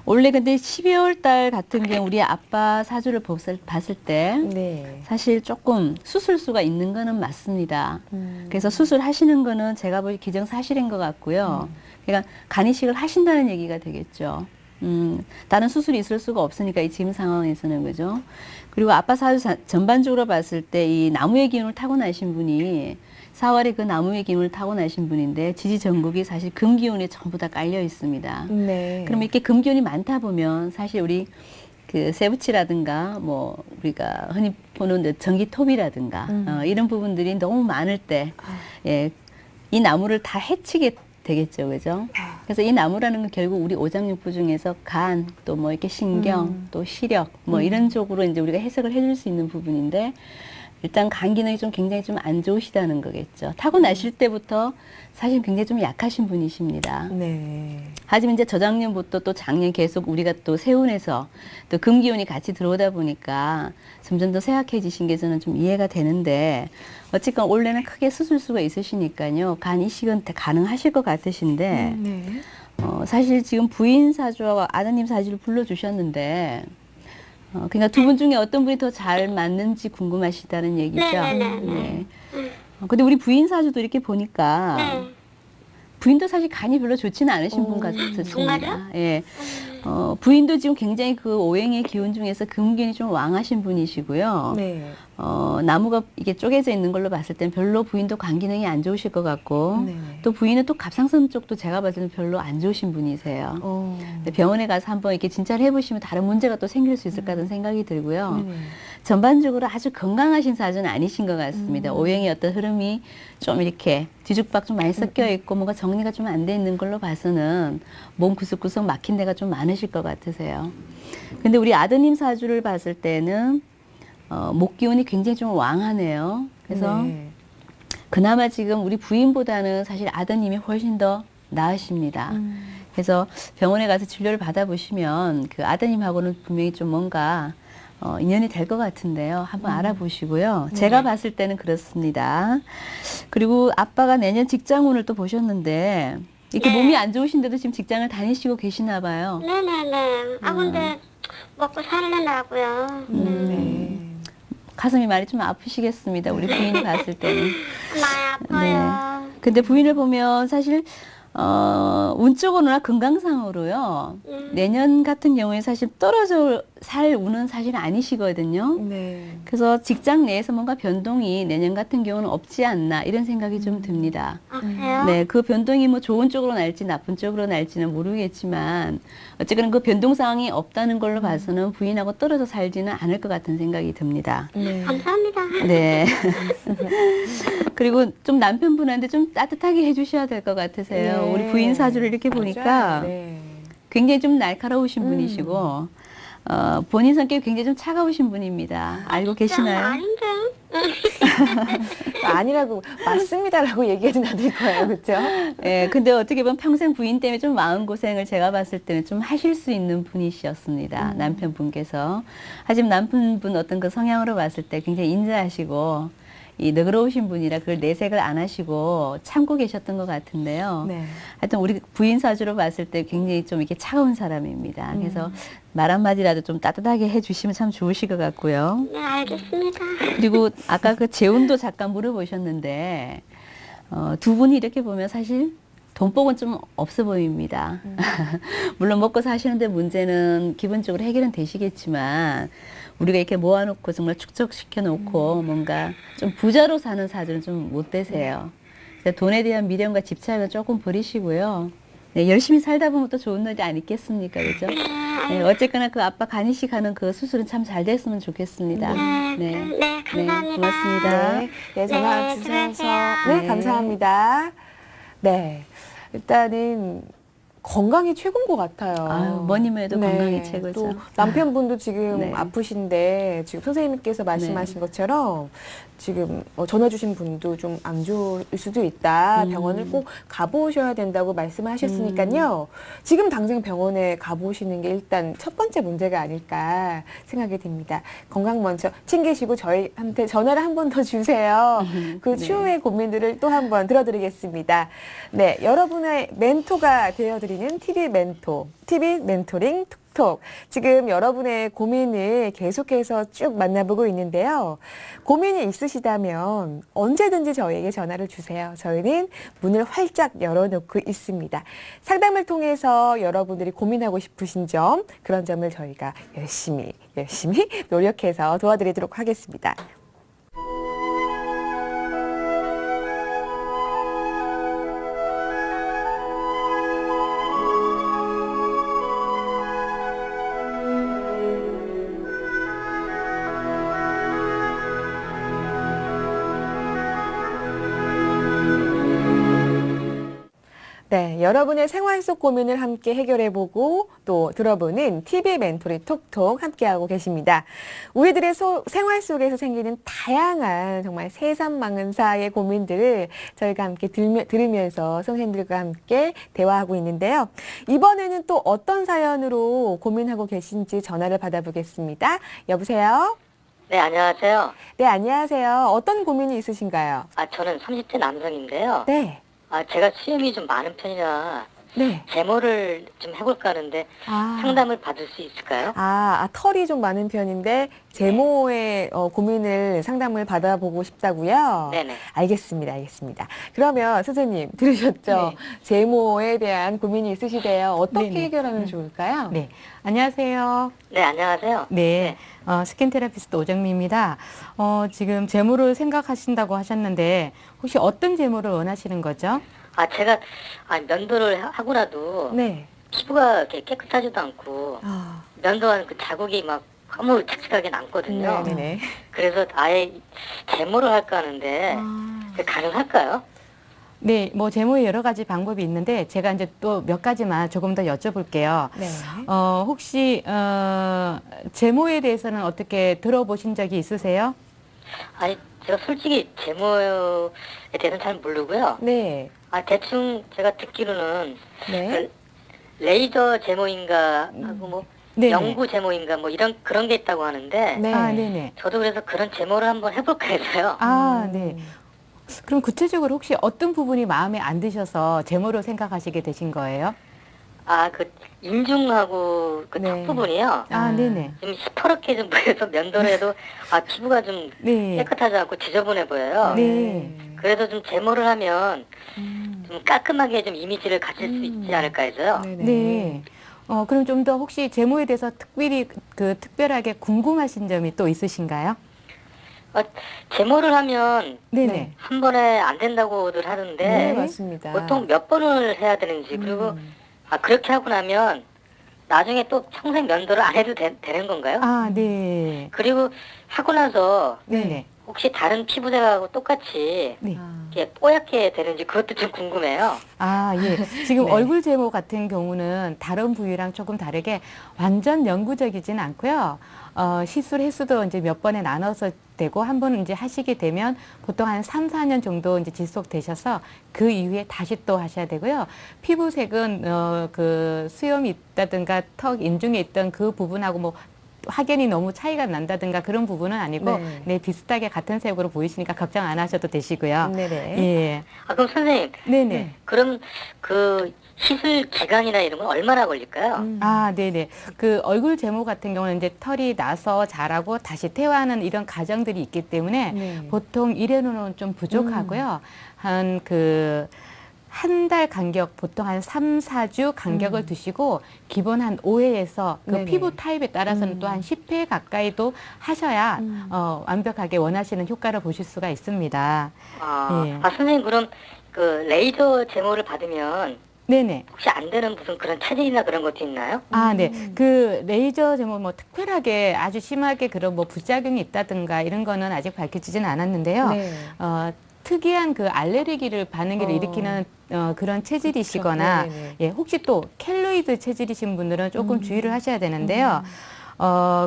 Speaker 3: 원래 근데 12월 달 같은 경우 우리 아빠 사주를 봤을 때
Speaker 1: 네.
Speaker 3: 사실 조금 수술수가 있는 거는 맞습니다.
Speaker 1: 음.
Speaker 3: 그래서 수술하시는 거는 제가 보기 기정사실인 것 같고요. 그러니까 간이식을 하신다는 얘기가 되겠죠. 다른 수술이 있을 수가 없으니까 이 지금 상황에서는 그죠. 그리고 아빠 사주 전반적으로 봤을 때 이 나무의 기운을 타고나신 분이 4월에 그 나무의 기운을 타고나신 분인데 지지 전국이 사실 금 기운에 전부 다 깔려 있습니다.
Speaker 1: 네.
Speaker 3: 그러면 이렇게 금 기운이 많다 보면 사실 우리 그 세부치라든가 뭐 우리가 흔히 보는 전기톱이라든가 이런 부분들이 너무 많을 때 예, 이 나무를 다 해치게 되겠죠, 그죠? 그래서 이 나무라는 건 결국 우리 오장육부 중에서 간, 또 뭐 이렇게 신경, 또 시력, 뭐 이런 쪽으로 이제 우리가 해석을 해줄 수 있는 부분인데, 일단 간 기능이 좀 굉장히 좀 안 좋으시다는 거겠죠. 타고나실 때부터 사실 굉장히 좀 약하신 분이십니다.
Speaker 1: 네.
Speaker 3: 하지만 이제 저작년부터 또 작년 계속 우리가 또 세운에서 또 금기운이 같이 들어오다 보니까 점점 더 쇠약해지신 게 저는 좀 이해가 되는데, 어쨌건 원래는 크게 수술수가 있으시니까요. 간 이식은 가능하실 것 같으신데,
Speaker 1: 네.
Speaker 3: 사실 지금 부인 사주와 아드님 사주를 불러주셨는데, 그러니까 두 분 중에 어떤 분이 더 잘 맞는지 궁금하시다는 얘기죠.
Speaker 4: 네네네.
Speaker 3: 네. 근데 우리 부인 사주도 이렇게 보니까
Speaker 4: 네.
Speaker 3: 부인도 사실 간이 별로 좋지는 않으신 분 같습니다.
Speaker 4: 정말요?
Speaker 3: 예. 부인도 지금 굉장히 그 오행의 기운 중에서 금기운이 좀 왕하신 분이시고요.
Speaker 1: 네.
Speaker 3: 나무가 이게 쪼개져 있는 걸로 봤을 땐 별로 부인도 간 기능이 안 좋으실 것 같고,
Speaker 1: 네.
Speaker 3: 또 부인은 또 갑상선 쪽도 제가 봤을 때는 별로 안 좋으신 분이세요. 근데 병원에 가서 한번 이렇게 진찰을 해보시면 다른 문제가 또 생길 수 있을까 하는 생각이 들고요.
Speaker 1: 네네.
Speaker 3: 전반적으로 아주 건강하신 사주는 아니신 것 같습니다. 오행의 어떤 흐름이 좀 이렇게 뒤죽박 좀 많이 섞여 있고 뭔가 정리가 좀 안 돼 있는 걸로 봐서는 몸 구석구석 막힌 데가 좀 많으실 것 같으세요. 근데 우리 아드님 사주를 봤을 때는 목 기운이 굉장히 좀 왕하네요. 그래서
Speaker 1: 네.
Speaker 3: 그나마 지금 우리 부인보다는 사실 아드님이 훨씬 더 나으십니다. 그래서 병원에 가서 진료를 받아보시면 그 아드님하고는 분명히 좀 뭔가 인연이 될 것 같은데요. 한번 알아보시고요. 제가 봤을 때는 그렇습니다. 그리고 아빠가 내년 직장운을 또 보셨는데 이렇게
Speaker 4: 네.
Speaker 3: 몸이 안 좋으신데도 지금 직장을 다니시고 계시나 봐요.
Speaker 4: 네네네. 아, 근데 먹고 살려나고요.
Speaker 1: 네.
Speaker 3: 가슴이 많이 좀 아프시겠습니다. 우리 부인이 봤을 때는.
Speaker 4: 많이 아파요.
Speaker 3: 근데 부인을 보면 사실 운적으로나 건강상으로요. 내년 같은 경우에 사실 떨어져 살 운은 사실 아니시거든요.
Speaker 1: 네.
Speaker 3: 그래서 직장 내에서 뭔가 변동이 내년 같은 경우는 없지 않나 이런 생각이 좀 듭니다.
Speaker 4: 아, 그래요?
Speaker 3: 네, 그 변동이 뭐 좋은 쪽으로 날지 나쁜 쪽으로 날지는 모르겠지만 어쨌거나 그 변동 상황이 없다는 걸로 봐서는 부인하고 떨어져 살지는 않을 것 같은 생각이 듭니다.
Speaker 1: 네.
Speaker 4: 감사합니다.
Speaker 3: 네. 그리고 좀 남편분한테 좀 따뜻하게 해주셔야 될 것 같으세요.
Speaker 1: 네.
Speaker 3: 우리 부인 사주를 이렇게 보니까
Speaker 1: 맞아요. 네.
Speaker 3: 굉장히 좀 날카로우신 분이시고 본인 성격이 굉장히 좀 차가우신 분입니다. 알고 계시나요?
Speaker 4: 아닌데.
Speaker 1: 아니라고 맞습니다라고 얘기해도 나들 거예요, 그렇죠?
Speaker 3: 예, 근데 어떻게 보면 평생 부인 때문에 좀 마음고생을 제가 봤을 때는 좀 하실 수 있는 분이셨습니다. 남편분께서. 하지만 남편분 어떤 그 성향으로 봤을 때 굉장히 인자하시고 이 너그러우신 분이라 그걸 내색을 안 하시고 참고 계셨던 것 같은데요.
Speaker 1: 네.
Speaker 3: 하여튼 우리 부인 사주로 봤을 때 굉장히 좀 이렇게 차가운 사람입니다. 그래서 말 한마디라도 좀 따뜻하게 해주시면 참 좋으실 것 같고요.
Speaker 4: 네, 알겠습니다.
Speaker 3: 그리고 아까 그 재운도 잠깐 물어보셨는데 두 분이 이렇게 보면 사실 돈복은 좀 없어 보입니다. 물론 먹고 사시는데 문제는 기본적으로 해결은 되시겠지만 우리가 이렇게 모아놓고 정말 축적시켜 놓고 뭔가 좀 부자로 사는 사주는 좀 못 되세요. 그래서 돈에 대한 미련과 집착은 조금 버리시고요. 네, 열심히 살다 보면 또 좋은 날이 아니겠습니까? 그죠? 네, 어쨌거나 그 아빠 간이식 하는 그 수술은 참 잘 됐으면 좋겠습니다.
Speaker 4: 네, 네, 감사합니다.
Speaker 3: 고맙습니다.
Speaker 1: 네, 전화
Speaker 4: 네,
Speaker 1: 주셔서
Speaker 4: 들어가세요.
Speaker 1: 네, 감사합니다. 네, 일단은 건강이 최고인 것 같아요.
Speaker 3: 아유, 뭐니면 해도 건강이 최고죠.
Speaker 1: 또 남편분도 지금
Speaker 3: 네.
Speaker 1: 아프신데 지금 선생님께서 말씀하신 것처럼 지금 전화 주신 분도 좀 안 좋을 수도 있다. 병원을 꼭 가보셔야 된다고 말씀하셨으니까요. 지금 당장 병원에 가보시는 게 일단 첫 번째 문제가 아닐까 생각이 듭니다. 건강 먼저 챙기시고 저희한테 전화를 한 번 더 주세요. 그 추후의 고민들을 또 한 번 들어드리겠습니다. 네, 여러분의 멘토가 되어드리는 TV 멘토, TV 멘토링 톡톡. 지금 여러분의 고민을 계속해서 쭉 만나보고 있는데요. 고민이 있으시다면 언제든지 저희에게 전화를 주세요. 저희는 문을 활짝 열어놓고 있습니다. 상담을 통해서 여러분들이 고민하고 싶으신 점, 그런 점을 저희가 열심히 노력해서 도와드리도록 하겠습니다. 네, 여러분의 생활 속 고민을 함께 해결해보고 또 들어보는 TV 멘토리 톡톡 함께하고 계십니다. 우리들의 생활 속에서 생기는 다양한 정말 세산망은사의 고민들을 저희가 함께 들으면서 선생님들과 함께 대화하고 있는데요. 이번에는 또 어떤 사연으로 고민하고 계신지 전화를 받아보겠습니다. 여보세요?
Speaker 2: 네, 안녕하세요.
Speaker 1: 네, 안녕하세요. 어떤 고민이 있으신가요?
Speaker 2: 저는 30대 남성인데요.
Speaker 1: 네.
Speaker 2: 제가 수염이 좀 많은 편이라
Speaker 1: 네.
Speaker 2: 제모를 좀 해볼까 하는데 상담을 받을 수 있을까요?
Speaker 1: 털이 좀 많은 편인데 제모의 고민을 상담을 받아보고 싶다고요?
Speaker 2: 네네.
Speaker 1: 알겠습니다. 그러면 선생님 들으셨죠?
Speaker 5: 네.
Speaker 1: 제모에 대한 고민이 있으시대요. 어떻게
Speaker 5: 네네.
Speaker 1: 해결하면 좋을까요?
Speaker 5: 네, 안녕하세요.
Speaker 2: 네, 안녕하세요.
Speaker 5: 네, 스킨 테라피스트 오정미입니다. 지금 제모를 생각하신다고 하셨는데 혹시 어떤 제모를 원하시는 거죠?
Speaker 2: 제가 면도를 하고 나도
Speaker 1: 네.
Speaker 2: 피부가 이렇게 깨끗하지도 않고 면도하는 그 자국이 막 너무 칙칙하게 남거든요.
Speaker 1: 네네.
Speaker 2: 그래서 아예 제모를 할까 하는데 그게 가능할까요?
Speaker 5: 네, 뭐 제모에 여러 가지 방법이 있는데 제가 이제 또 몇 가지만 조금 더 여쭤볼게요.
Speaker 1: 네.
Speaker 5: 혹시 제모에 대해서는 어떻게 들어보신 적이 있으세요?
Speaker 2: 아니, 제가 솔직히 제모에 대해서는 잘 모르고요.
Speaker 1: 네.
Speaker 2: 대충 제가 듣기로는
Speaker 1: 네.
Speaker 2: 레이저 제모인가 하고 뭐
Speaker 5: 네네.
Speaker 2: 영구 제모인가 뭐 그런 게 있다고 하는데
Speaker 1: 네.
Speaker 5: 네네.
Speaker 2: 저도 그래서 그런 제모를 한번 해볼까 해서요.
Speaker 5: 네. 그럼 구체적으로 혹시 어떤 부분이 마음에 안 드셔서 제모를 생각하시게 되신 거예요?
Speaker 2: 그 인중하고 그 턱
Speaker 1: 네.
Speaker 2: 부분이요.
Speaker 5: 네네.
Speaker 2: 좀 시퍼렇게 좀 보여서 면도를 해도 피부가 좀
Speaker 5: 네.
Speaker 2: 깨끗하지 않고 지저분해 보여요.
Speaker 5: 네.
Speaker 2: 그래서 좀 제모를 하면 좀 깔끔하게 좀 이미지를 가질 수 있지 않을까 해서요.
Speaker 1: 네네.
Speaker 5: 네. 그럼 좀 더 혹시 제모에 대해서 특별하게 궁금하신 점이 또 있으신가요?
Speaker 2: 제모를 하면
Speaker 5: 네네.
Speaker 2: 한 번에 안 된다고들 하는데
Speaker 1: 네, 맞습니다.
Speaker 2: 보통 몇 번을 해야 되는지 그리고 그렇게 하고 나면 나중에 또 평생 면도를 안 해도 되는 건가요?
Speaker 5: 네.
Speaker 2: 그리고 하고 나서
Speaker 5: 네네.
Speaker 2: 혹시 다른 피부색하고 똑같이
Speaker 5: 네.
Speaker 2: 이렇게 뽀얗게 되는지 그것도 좀 궁금해요.
Speaker 5: 예. 지금
Speaker 1: 네.
Speaker 5: 얼굴 제모 같은 경우는 다른 부위랑 조금 다르게 완전 영구적이진 않고요. 시술 횟수도 이제 몇 번에 나눠서 되고 한 번 이제 하시게 되면 보통 한 3, 4년 정도 이제 지속되셔서 그 이후에 다시 또 하셔야 되고요. 피부색은 그 수염이 있다든가 턱 인중에 있던 그 부분하고 뭐 확연히 너무 차이가 난다든가 그런 부분은 아니고
Speaker 1: 네.
Speaker 5: 비슷하게 같은 색으로 보이시니까 걱정 안 하셔도 되시고요.
Speaker 1: 네네.
Speaker 5: 예.
Speaker 2: 그럼 선생님,
Speaker 5: 네네.
Speaker 2: 그럼 그 시술 기간이나 이런 건 얼마나 걸릴까요?
Speaker 5: 네네. 그 얼굴 제모 같은 경우는 이제 털이 나서 자라고 다시 퇴화하는 이런 과정들이 있기 때문에
Speaker 1: 네.
Speaker 5: 보통 1회로는 좀 부족하고요. 한 달 간격, 보통 한 3, 4주 간격을 두시고 기본 한 5회에서 그
Speaker 1: 네네.
Speaker 5: 피부 타입에 따라서는 또 한 10회 가까이도 하셔야 완벽하게 원하시는 효과를 보실 수가 있습니다. 예.
Speaker 2: 선생님 그럼 그 레이저 제모를 받으면
Speaker 5: 네네.
Speaker 2: 혹시 안 되는 무슨 그런 체질이나 그런 것도 있나요?
Speaker 5: 아, 네. 그 레이저 제모 뭐 특별하게 아주 심하게 그런 뭐 부작용이 있다든가 이런 거는 아직 밝혀지진 않았는데요.
Speaker 1: 네.
Speaker 5: 특이한 그 알레르기를 반응을 일으키는 그런 체질이시거나
Speaker 1: 그렇죠. 네네네.
Speaker 5: 예, 혹시 또 켈로이드 체질이신 분들은 조금 주의를 하셔야 되는데요.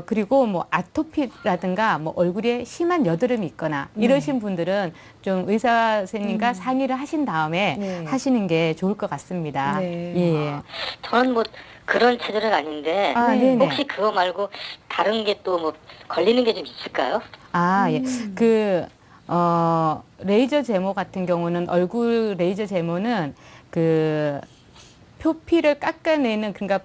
Speaker 5: 그리고 뭐 아토피라든가 뭐 얼굴에 심한 여드름이 있거나 이러신 분들은 좀 의사 선생님과 상의를 하신 다음에
Speaker 1: 네.
Speaker 5: 하시는 게 좋을 것 같습니다.
Speaker 1: 네.
Speaker 5: 예.
Speaker 2: 저는 뭐 그런 체질은 아닌데
Speaker 5: 아, 네네.
Speaker 2: 혹시 그거 말고 다른 게 또 뭐 걸리는 게 좀 있을까요?
Speaker 5: 아, 예. 레이저 제모 같은 경우는 얼굴 레이저 제모는 그 표피를 깎아내는 그러니까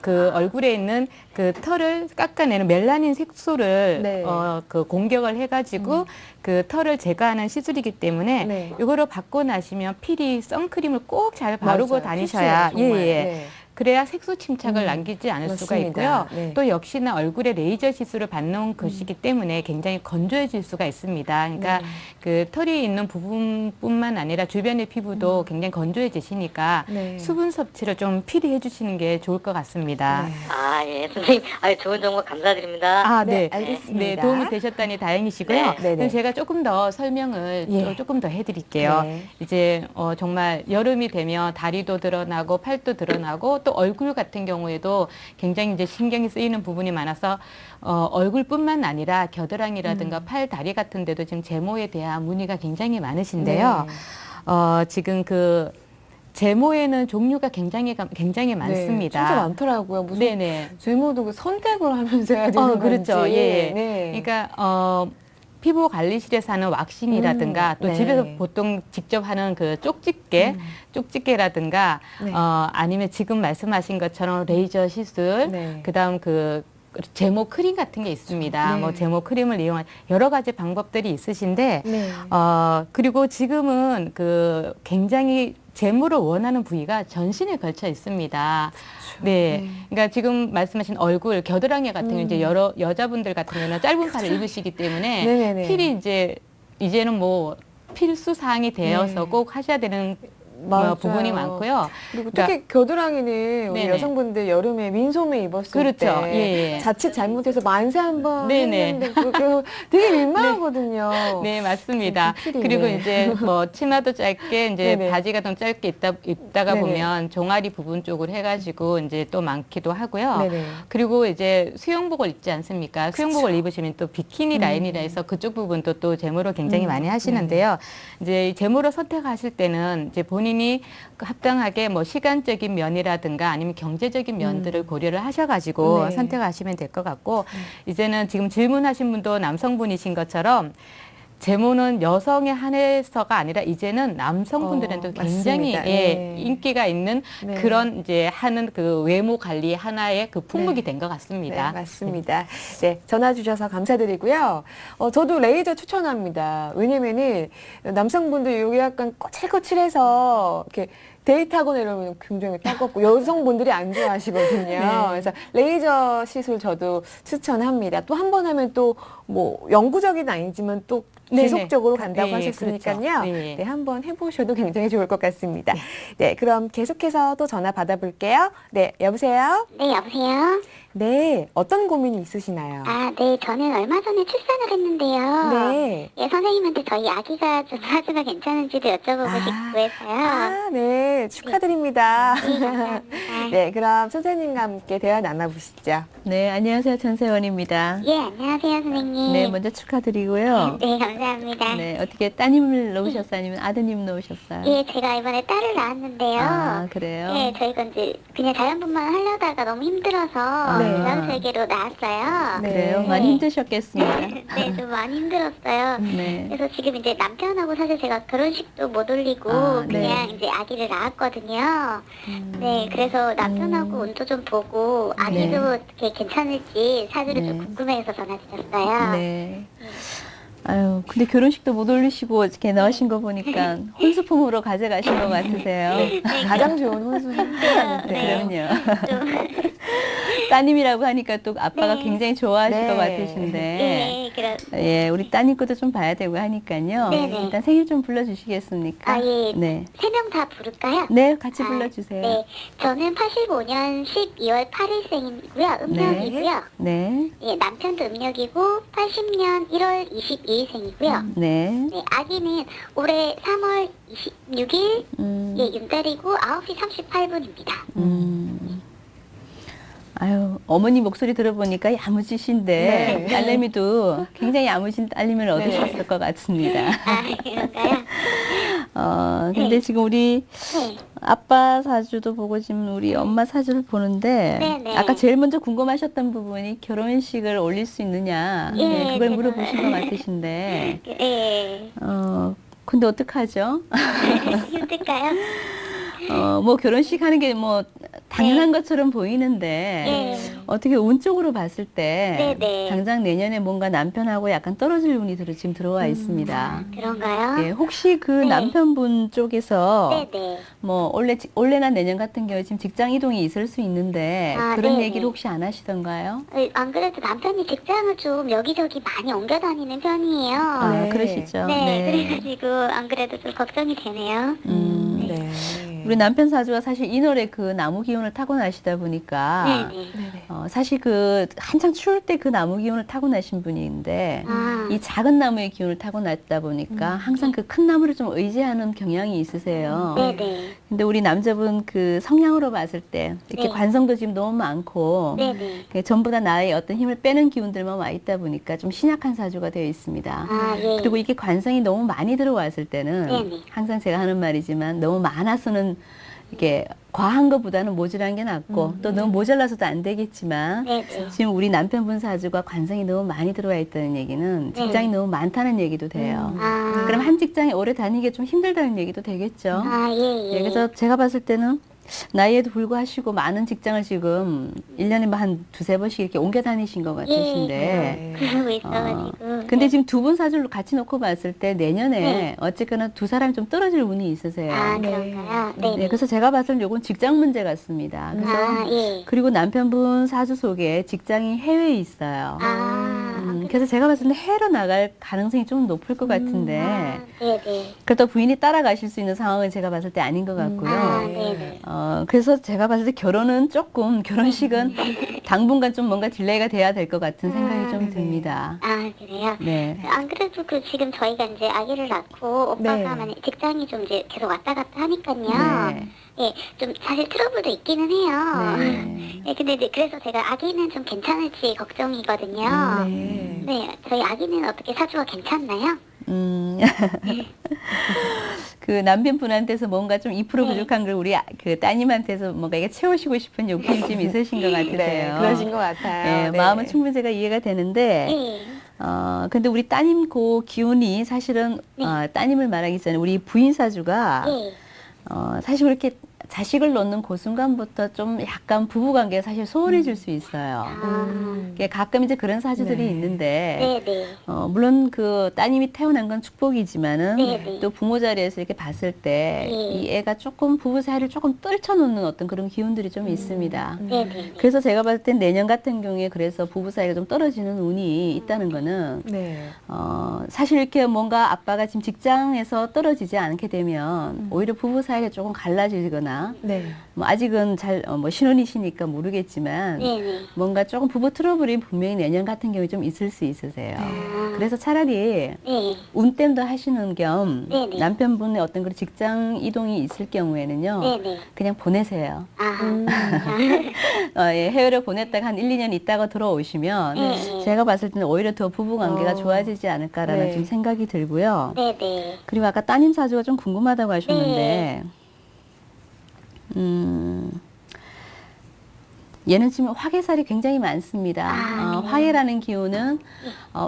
Speaker 5: 그 얼굴에 있는 그 털을 깎아내는 멜라닌 색소를
Speaker 1: 네.
Speaker 5: 그 공격을 해가지고 그 털을 제거하는 시술이기 때문에
Speaker 1: 네.
Speaker 5: 이거를 받고 나시면 필히 선크림을 꼭 잘 바르고
Speaker 1: 맞아요.
Speaker 5: 다니셔야
Speaker 1: 필수예요, 정말.
Speaker 5: 예.
Speaker 1: 네.
Speaker 5: 그래야 색소 침착을 남기지 않을 수가
Speaker 1: 맞습니다.
Speaker 5: 있고요.
Speaker 1: 네.
Speaker 5: 또 역시나 얼굴에 레이저 시술을 받는 것이기 때문에 굉장히 건조해질 수가 있습니다. 그러니까 그 털이 있는 부분뿐만 아니라 주변의 피부도 굉장히 건조해지시니까
Speaker 1: 네.
Speaker 5: 수분 섭취를 좀 필히 해주시는 게 좋을 것 같습니다.
Speaker 1: 네.
Speaker 2: 아, 예, 선생님. 좋은 정보 감사드립니다.
Speaker 5: 아,
Speaker 1: 네,
Speaker 5: 네.
Speaker 1: 알겠습니다.
Speaker 5: 네, 도움이 되셨다니 다행이시고요.
Speaker 2: 네.
Speaker 1: 네네.
Speaker 5: 그럼 제가 조금 더 설명을
Speaker 1: 예.
Speaker 5: 조금 더 해드릴게요.
Speaker 1: 네.
Speaker 5: 이제 정말 여름이 되면 다리도 드러나고 팔도 드러나고 또 얼굴 같은 경우에도 굉장히 이제 신경이 쓰이는 부분이 많아서 얼굴뿐만 아니라 겨드랑이라든가 팔, 다리 같은 데도 지금 제모에 대한 문의가 굉장히 많으신데요. 지금 그 제모에는 종류가 굉장히 많습니다.
Speaker 1: 네, 진짜 많더라고요. 무슨
Speaker 5: 네네.
Speaker 1: 제모도 그 선택을 하면서 해야 되는 건지.
Speaker 5: 그렇죠. 예.
Speaker 1: 네.
Speaker 5: 그러니까 피부 관리실에서 하는 왁싱이라든가 또
Speaker 1: 네.
Speaker 5: 집에서 보통 직접 하는 그 쪽집게라든가
Speaker 1: 네.
Speaker 5: 아니면 지금 말씀하신 것처럼 레이저 시술,
Speaker 1: 네.
Speaker 5: 그다음 그 제모 크림 같은 게 있습니다.
Speaker 1: 네.
Speaker 5: 뭐 제모 크림을 이용한 여러 가지 방법들이 있으신데
Speaker 1: 네.
Speaker 5: 그리고 지금은 그 굉장히 제모를 원하는 부위가 전신에 걸쳐 있습니다. 네. 그러니까 지금 말씀하신 얼굴, 겨드랑이 같은 경우 이제 여러 여자분들 같은 경우는 짧은 팔을 입으시기 때문에
Speaker 1: 네네네.
Speaker 5: 필히 이제는 뭐 필수 사항이 되어서
Speaker 1: 네.
Speaker 5: 꼭 하셔야 되는
Speaker 1: 맞아요.
Speaker 5: 부분이 많고요.
Speaker 1: 그리고
Speaker 5: 그러니까-
Speaker 1: 특히 겨드랑이는 우리
Speaker 5: 네네.
Speaker 1: 여성분들 여름에 민소매 입었을
Speaker 5: 그렇죠.
Speaker 1: 때
Speaker 5: 예.
Speaker 1: 자칫 잘못해서 만세 한번
Speaker 5: 네네.
Speaker 1: 했는데 그게 되게 민망하거든요.
Speaker 5: 네, 맞습니다.
Speaker 1: 필히,
Speaker 5: 그리고
Speaker 1: 네.
Speaker 5: 이제 뭐 치마도 짧게 이제
Speaker 1: 네네.
Speaker 5: 바지가 좀 짧게 입다가
Speaker 1: 네네.
Speaker 5: 보면 종아리 부분 쪽으로 해가지고 이제 또 많기도 하고요.
Speaker 1: 네네.
Speaker 5: 그리고 이제 수영복을 입지 않습니까? 수영복을 입으시면 또 비키니 라인이라 해서 그쪽 부분도 또 제모를 굉장히 많이 하시는데요. 이제 이 제모를 선택하실 때는 이제 본인이 합당하게 뭐 시간적인 면이라든가 아니면 경제적인 면들을 고려를 하셔가지고
Speaker 1: 네.
Speaker 5: 선택하시면 될 것 같고 이제는 지금 질문하신 분도 남성분이신 것처럼 제모는 여성에 한해서가 아니라 이제는 남성분들한테 굉장히
Speaker 1: 맞습니다. 네.
Speaker 5: 인기가 있는
Speaker 1: 네.
Speaker 5: 그런 이제 하는 그 외모 관리 하나의 그 품목이 된 것
Speaker 1: 네,
Speaker 5: 같습니다.
Speaker 1: 맞습니다. 네, 전화 주셔서 감사드리고요. 저도 레이저 추천합니다. 왜냐면은 남성분들 여기 약간 거칠거칠해서 이렇게 데이트하거나 이러면 굉장히 따갑고 여성분들이 안 좋아하시거든요.
Speaker 5: 네.
Speaker 1: 그래서 레이저 시술 저도 추천합니다. 또 한 번 하면 또 뭐 영구적인 아니지만 또
Speaker 5: 네네.
Speaker 1: 지속적으로 간다고
Speaker 5: 네,
Speaker 1: 하셨으니까요.
Speaker 5: 그렇죠. 네.
Speaker 1: 네, 한번 해보셔도 굉장히 좋을 것 같습니다. 네, 그럼 계속해서 또 전화 받아볼게요. 네, 여보세요?
Speaker 4: 네, 여보세요?
Speaker 1: 네, 어떤 고민이 있으시나요?
Speaker 4: 아, 네, 저는 얼마 전에 출산을 했는데요.
Speaker 1: 네.
Speaker 4: 예, 선생님한테 저희 아기가 좀 사주가 괜찮은지도 여쭤보고 싶고 해서요.
Speaker 1: 아, 네, 축하드립니다.
Speaker 4: 감사합니다.
Speaker 1: 네, 그럼 선생님과 함께 대화 나눠보시죠.
Speaker 3: 네, 안녕하세요. 전세원입니다.
Speaker 4: 예, 안녕하세요, 선생님.
Speaker 3: 네, 먼저 축하드리고요.
Speaker 4: 네, 감사합니다.
Speaker 3: 네, 어떻게 따님을 놓으셨어요? 아니면 아드님 놓으셨어요?
Speaker 4: 예, 제가 이번에 딸을 낳았는데요.
Speaker 3: 아, 그래요?
Speaker 4: 예, 저희가 이제 그냥 자연분만 하려다가 너무 힘들어서
Speaker 1: 네.
Speaker 4: 제왕절개로 나왔어요.
Speaker 1: 네.
Speaker 3: 그래요? 많이 힘드셨겠습니다.
Speaker 4: 네, 좀 많이 힘들었어요.
Speaker 3: 네.
Speaker 4: 그래서 지금 이제 남편하고 사실 제가 결혼식도 못 올리고
Speaker 3: 아,
Speaker 4: 그냥 이제 아기를 낳았거든요. 네, 그래서 남편하고 운도 좀 보고 아기도 어떻게 괜찮을지 사주를 좀
Speaker 3: 네.
Speaker 4: 궁금해서 전화 드렸어요.
Speaker 3: 네. 아유, 근데 결혼식도 못 올리시고 이렇게 나오신 거 보니까 혼수품으로 가져가신 것 같으세요.
Speaker 1: 가장 좋은 혼수.
Speaker 3: 그럼요. 따님이라고 하니까 또 아빠가
Speaker 4: 네.
Speaker 3: 굉장히 좋아하실
Speaker 1: 네.
Speaker 3: 것 같으신데.
Speaker 4: 예, 그럼.
Speaker 3: 예, 우리 따님 것도 좀 봐야 되고 하니까요.
Speaker 4: 네네.
Speaker 3: 일단 생일 좀 불러주시겠습니까?
Speaker 4: 아, 예.
Speaker 3: 네.
Speaker 4: 3명 다 부를까요?
Speaker 3: 네, 같이
Speaker 4: 아,
Speaker 3: 불러주세요.
Speaker 4: 네. 저는 85년 12월 8일생이고요. 음력이고요.
Speaker 3: 네.
Speaker 4: 예, 남편도 음력이고 80년 1월 22일생이고요.
Speaker 3: 네.
Speaker 4: 네, 아기는 올해 3월 26일 예, 윤달이고 9시 38분입니다.
Speaker 3: 아유, 어머니 목소리 들어보니까 야무지신데
Speaker 1: 네.
Speaker 3: 딸내미도 굉장히 야무진 딸님을 얻으셨을 것 같습니다.
Speaker 4: 아, 그런가요?
Speaker 3: 근데 지금 우리
Speaker 4: 네.
Speaker 3: 아빠 사주도 보고 지금 우리 엄마 사주를 보는데
Speaker 4: 네네.
Speaker 3: 아까 제일 먼저 궁금하셨던 부분이 결혼식을 올릴 수 있느냐
Speaker 4: 예,
Speaker 3: 네, 그걸
Speaker 4: 제가-
Speaker 3: 물어보신 것 같으신데
Speaker 4: 예.
Speaker 3: 근데 어떡하죠?
Speaker 4: 힘들까요?
Speaker 3: 뭐 결혼식 하는 게 뭐 당연한 것처럼 보이는데
Speaker 4: 예.
Speaker 3: 어떻게 운 쪽으로 봤을 때
Speaker 4: 네네.
Speaker 3: 당장 내년에 뭔가 남편하고 약간 떨어질 운이 지금 들어와 있습니다.
Speaker 4: 그런가요?
Speaker 3: 예, 혹시 그
Speaker 4: 네.
Speaker 3: 남편분 쪽에서
Speaker 4: 네네.
Speaker 3: 뭐 올해나 내년 같은 경우에 지금 직장 이동이 있을 수 있는데
Speaker 4: 아,
Speaker 3: 그런
Speaker 4: 네네.
Speaker 3: 얘기를 혹시 안 하시던가요?
Speaker 4: 안 그래도 남편이 직장을 좀 여기저기 많이 옮겨 다니는 편이에요.
Speaker 3: 아,
Speaker 1: 네.
Speaker 3: 그러시죠.
Speaker 4: 네, 그래가지고 안 그래도 좀 걱정이 되네요.
Speaker 1: 네.
Speaker 3: 우리 남편 사주가 사실 인월에 그 나무 기운을 타고나시다 보니까
Speaker 4: 네네.
Speaker 3: 사실 그 한창 추울 때 그 나무 기운을 타고나신 분인데
Speaker 4: 아,
Speaker 3: 이 작은 나무의 기운을 타고났다 보니까 항상 그 큰 나무를 좀 의지하는 경향이 있으세요.
Speaker 4: 네네.
Speaker 3: 근데 우리 남자분 그 성향으로 봤을 때 이렇게
Speaker 4: 네.
Speaker 3: 관성도 지금 너무 많고
Speaker 4: 네네.
Speaker 3: 그게 전부 다 나의 어떤 힘을 빼는 기운들만 와 있다 보니까 좀 신약한 사주가 되어 있습니다.
Speaker 4: 아, 예.
Speaker 3: 그리고 이게 관성이 너무 많이 들어왔을 때는
Speaker 4: 네네.
Speaker 3: 항상 제가 하는 말이지만 너무 많아서는 이게 과한 것보다는 모자란 게 낫고 또 너무 모자라서도 안 되겠지만
Speaker 4: 네네.
Speaker 3: 지금 우리 남편분 사주가 관성이 너무 많이 들어와 있다는 얘기는 직장이 너무 많다는 얘기도 돼요.
Speaker 4: 아,
Speaker 3: 그럼 한 직장에 오래 다니기 좀 힘들다는 얘기도 되겠죠.
Speaker 4: 아, 예, 예.
Speaker 3: 예, 그래서 제가 봤을 때는 나이에도 불구하시고 많은 직장을 지금 1년에 뭐 한 두세 번씩 이렇게 옮겨 다니신 것 같으신데
Speaker 4: 그러고 있어가지고.
Speaker 3: 근데 지금 두 분 사주를 같이 놓고 봤을 때 내년에
Speaker 4: 네.
Speaker 3: 어쨌거나 두 사람이 좀 떨어질 운이 있으세요.
Speaker 4: 아,
Speaker 1: 네.
Speaker 4: 그런가요?
Speaker 3: 네,
Speaker 4: 네네.
Speaker 3: 그래서 제가 봤을 때 이건 직장 문제 같습니다. 그래서
Speaker 4: 아, 예.
Speaker 3: 그리고 남편분 사주 속에 직장이 해외에 있어요.
Speaker 4: 아,
Speaker 3: 그래서 제가 봤을 때 해외로 나갈 가능성이 좀 높을 것 같은데
Speaker 4: 아, 네네.
Speaker 3: 그렇다고 부인이 따라가실 수 있는 상황은 제가 봤을 때 아닌 것 같고요.
Speaker 4: 아, 네네.
Speaker 3: 그래서 제가 봤을 때 결혼식은 당분간 좀 뭔가 딜레이가 돼야 될 것 같은 생각이 좀
Speaker 1: 네네.
Speaker 3: 듭니다.
Speaker 4: 아, 그래요?
Speaker 3: 네.
Speaker 4: 안 그래도 지금 저희가 이제 아기를 낳고 오빠가
Speaker 1: 네.
Speaker 4: 만약 직장이 좀 이제 계속 왔다 갔다 하니까요.
Speaker 3: 네.
Speaker 4: 예, 좀 사실 트러블도 있기는 해요.
Speaker 3: 네.
Speaker 4: 예, 근데 이제 그래서 제가 아기는 좀 괜찮을지 걱정이거든요.
Speaker 1: 네.
Speaker 4: 네, 저희 아기는 어떻게 사주가 괜찮나요?
Speaker 3: 그 남편분한테서 뭔가 좀 2% 부족한 걸 우리 그 따님한테서 뭔가 이게 채우시고 싶은 욕심이 좀 있으신 것 같으세요.
Speaker 1: 네, 그러신 것 같아요.
Speaker 3: 예,
Speaker 1: 네.
Speaker 3: 마음은 충분히 제가 이해가 되는데,
Speaker 4: 예.
Speaker 3: 근데 우리 따님 그 기운이 사실은, 따님을 말하기 전에 우리 부인 사주가,
Speaker 4: 예.
Speaker 3: 사실 그렇게 자식을 놓는 그 순간부터 좀 약간 부부 관계가 사실 소원해질 수 있어요.
Speaker 4: 아,
Speaker 3: 이게 가끔 이제 그런 사주들이
Speaker 1: 네.
Speaker 3: 있는데,
Speaker 4: 네네.
Speaker 3: 물론 그 따님이 태어난 건 축복이지만은
Speaker 4: 네네.
Speaker 3: 또 부모 자리에서 이렇게 봤을 때
Speaker 4: 네.
Speaker 3: 이 애가 조금 부부 사이를 조금 떨쳐놓는 어떤 그런 기운들이 좀 있습니다.
Speaker 4: 네네.
Speaker 3: 그래서 제가 봤을 땐 내년 같은 경우에 그래서 부부 사이가 좀 떨어지는 운이 있다는 거는
Speaker 1: 네.
Speaker 3: 사실 이렇게 뭔가 아빠가 지금 직장에서 떨어지지 않게 되면 오히려 부부 사이가 조금 갈라지거나
Speaker 1: 네.
Speaker 3: 뭐 아직은 잘 뭐 신혼이시니까 모르겠지만
Speaker 4: 네네.
Speaker 3: 뭔가 조금 부부 트러블이 분명히 내년 같은 경우에 좀 있을 수 있으세요.
Speaker 4: 아,
Speaker 3: 그래서 차라리
Speaker 4: 네.
Speaker 3: 운땜도 하시는 겸
Speaker 4: 네네.
Speaker 3: 남편분의 어떤 그런 직장 이동이 있을 경우에는요.
Speaker 4: 네네.
Speaker 3: 그냥 보내세요.
Speaker 4: 아,
Speaker 3: 예, 해외로 보냈다가 한 1, 2년 있다가 돌아오시면
Speaker 4: 네.
Speaker 3: 제가 봤을 때는 오히려 더 부부 관계가 좋아지지 않을까라는
Speaker 1: 네.
Speaker 3: 좀 생각이 들고요.
Speaker 4: 네네.
Speaker 3: 그리고 아까 따님 사주가 좀 궁금하다고 하셨는데 얘는 지금 화개살이 굉장히 많습니다. 화개라는 기운은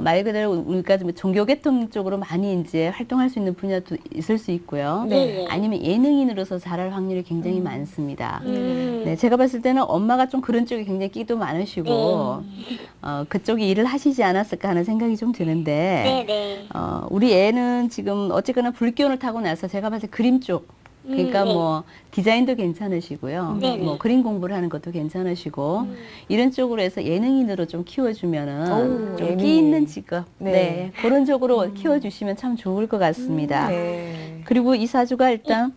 Speaker 3: 말 그대로 우리가 좀 종교계통 쪽으로 많이 이제 활동할 수 있는 분야도 있을 수 있고요.
Speaker 4: 네.
Speaker 3: 아니면 예능인으로서 자랄 확률이 굉장히 많습니다.
Speaker 4: 음.
Speaker 3: 네, 제가 봤을 때는 엄마가 좀 그런 쪽에 굉장히 끼도 많으시고 그쪽에 일을 하시지 않았을까 하는 생각이 좀 드는데
Speaker 4: 네네.
Speaker 3: 우리 애는 지금 어쨌거나 불기운을 타고 나서 제가 봤을 때 그림 쪽 그러니까
Speaker 4: 네.
Speaker 3: 뭐 디자인도 괜찮으시고요.
Speaker 4: 네네.
Speaker 3: 뭐 그림 공부를 하는 것도 괜찮으시고 이런 쪽으로 해서 예능인으로 좀 키워주면은
Speaker 1: 오,
Speaker 3: 좀
Speaker 1: 예능인.
Speaker 3: 끼 있는 직업
Speaker 1: 네.
Speaker 3: 네. 그런 쪽으로 키워주시면 참 좋을 것 같습니다.
Speaker 1: 네.
Speaker 3: 그리고 이 사주가 일단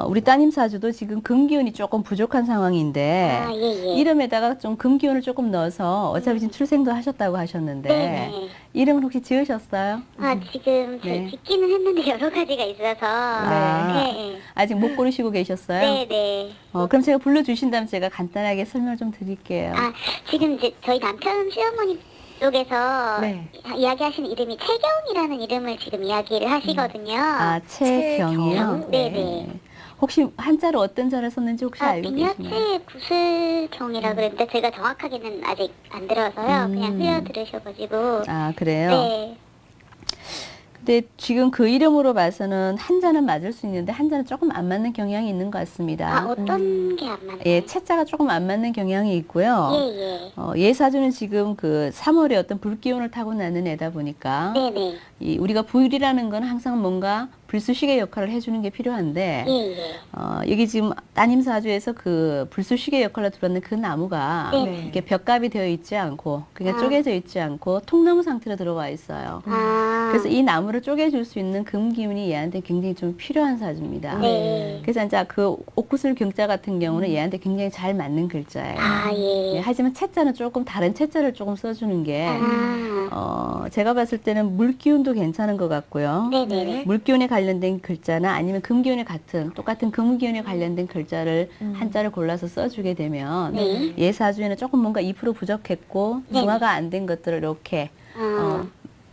Speaker 3: 우리 따님 사주도 지금 금기운이 조금 부족한 상황인데
Speaker 4: 아, 예.
Speaker 3: 이름에다가 좀 금기운을 조금 넣어서 어차피 지금 출생도 하셨다고 하셨는데
Speaker 4: 네네.
Speaker 3: 이름은 혹시 지으셨어요?
Speaker 4: 아, 지금
Speaker 3: 네.
Speaker 4: 짓기는 했는데 여러 가지가 있어서. 네.
Speaker 3: 아직 못 고르시고 계셨어요?
Speaker 4: 네네.
Speaker 3: 그럼 제가 불러주신다면 제가 간단하게 설명을 좀 드릴게요.
Speaker 4: 아, 지금 이제 저희 남편 시어머니 쪽에서
Speaker 1: 네.
Speaker 4: 이야기하시는 이름이 최경이라는 이름을 지금 이야기를 하시거든요.
Speaker 3: 최경이요?
Speaker 4: 최경? 네네.
Speaker 3: 혹시 한자로 어떤 자를 썼는지 혹시 알고 계시나요?
Speaker 4: 미녀체 구슬경이라 그랬는데 제가 정확하게는 아직 안 들어서요. 그냥 흘려 들으셔가지고.
Speaker 3: 아, 그래요?
Speaker 4: 네.
Speaker 3: 근데 지금 그 이름으로 봐서는 한자는 맞을 수 있는데 한자는 조금 안 맞는 경향이 있는 것 같습니다.
Speaker 4: 아, 어떤 게 안 맞나요?
Speaker 3: 예, 채자가 조금 안 맞는 경향이 있고요.
Speaker 4: 예.
Speaker 3: 예사주는 지금 그 3월에 어떤 불기운을 타고 나는 애다 보니까
Speaker 4: 네네.
Speaker 3: 우리가 불이라는 건 항상 뭔가 불수식의 역할을 해주는 게 필요한데
Speaker 4: 예.
Speaker 3: 여기 지금 따님 사주에서 그 불수식의 역할을 들었는 그 나무가
Speaker 4: 네.
Speaker 3: 이렇게 벽갑이 되어 있지 않고 그러니까 쪼개져 있지 않고 통나무 상태로 들어와 있어요.
Speaker 4: 아.
Speaker 3: 그래서 이 나무를 쪼개줄 수 있는 금기운이 얘한테 굉장히 좀 필요한 사주입니다.
Speaker 4: 네.
Speaker 3: 그래서 이제 그 옥구슬 경자 같은 경우는 얘한테 굉장히 잘 맞는 글자예요.
Speaker 4: 아, 예.
Speaker 3: 네, 하지만 채자는 조금 다른 채자를 조금 써주는 게 제가 봤을 때는 물기운도 괜찮은 것 같고요.
Speaker 4: 네네.
Speaker 3: 물기운에 관련된 글자나 아니면 금기운에 똑같은 금기운에 관련된 글자를 한자를 골라서 써주게 되면
Speaker 4: 네.
Speaker 3: 예사주에는 조금 뭔가 2% 부족했고
Speaker 4: 네.
Speaker 3: 중화가 안 된 것들을 이렇게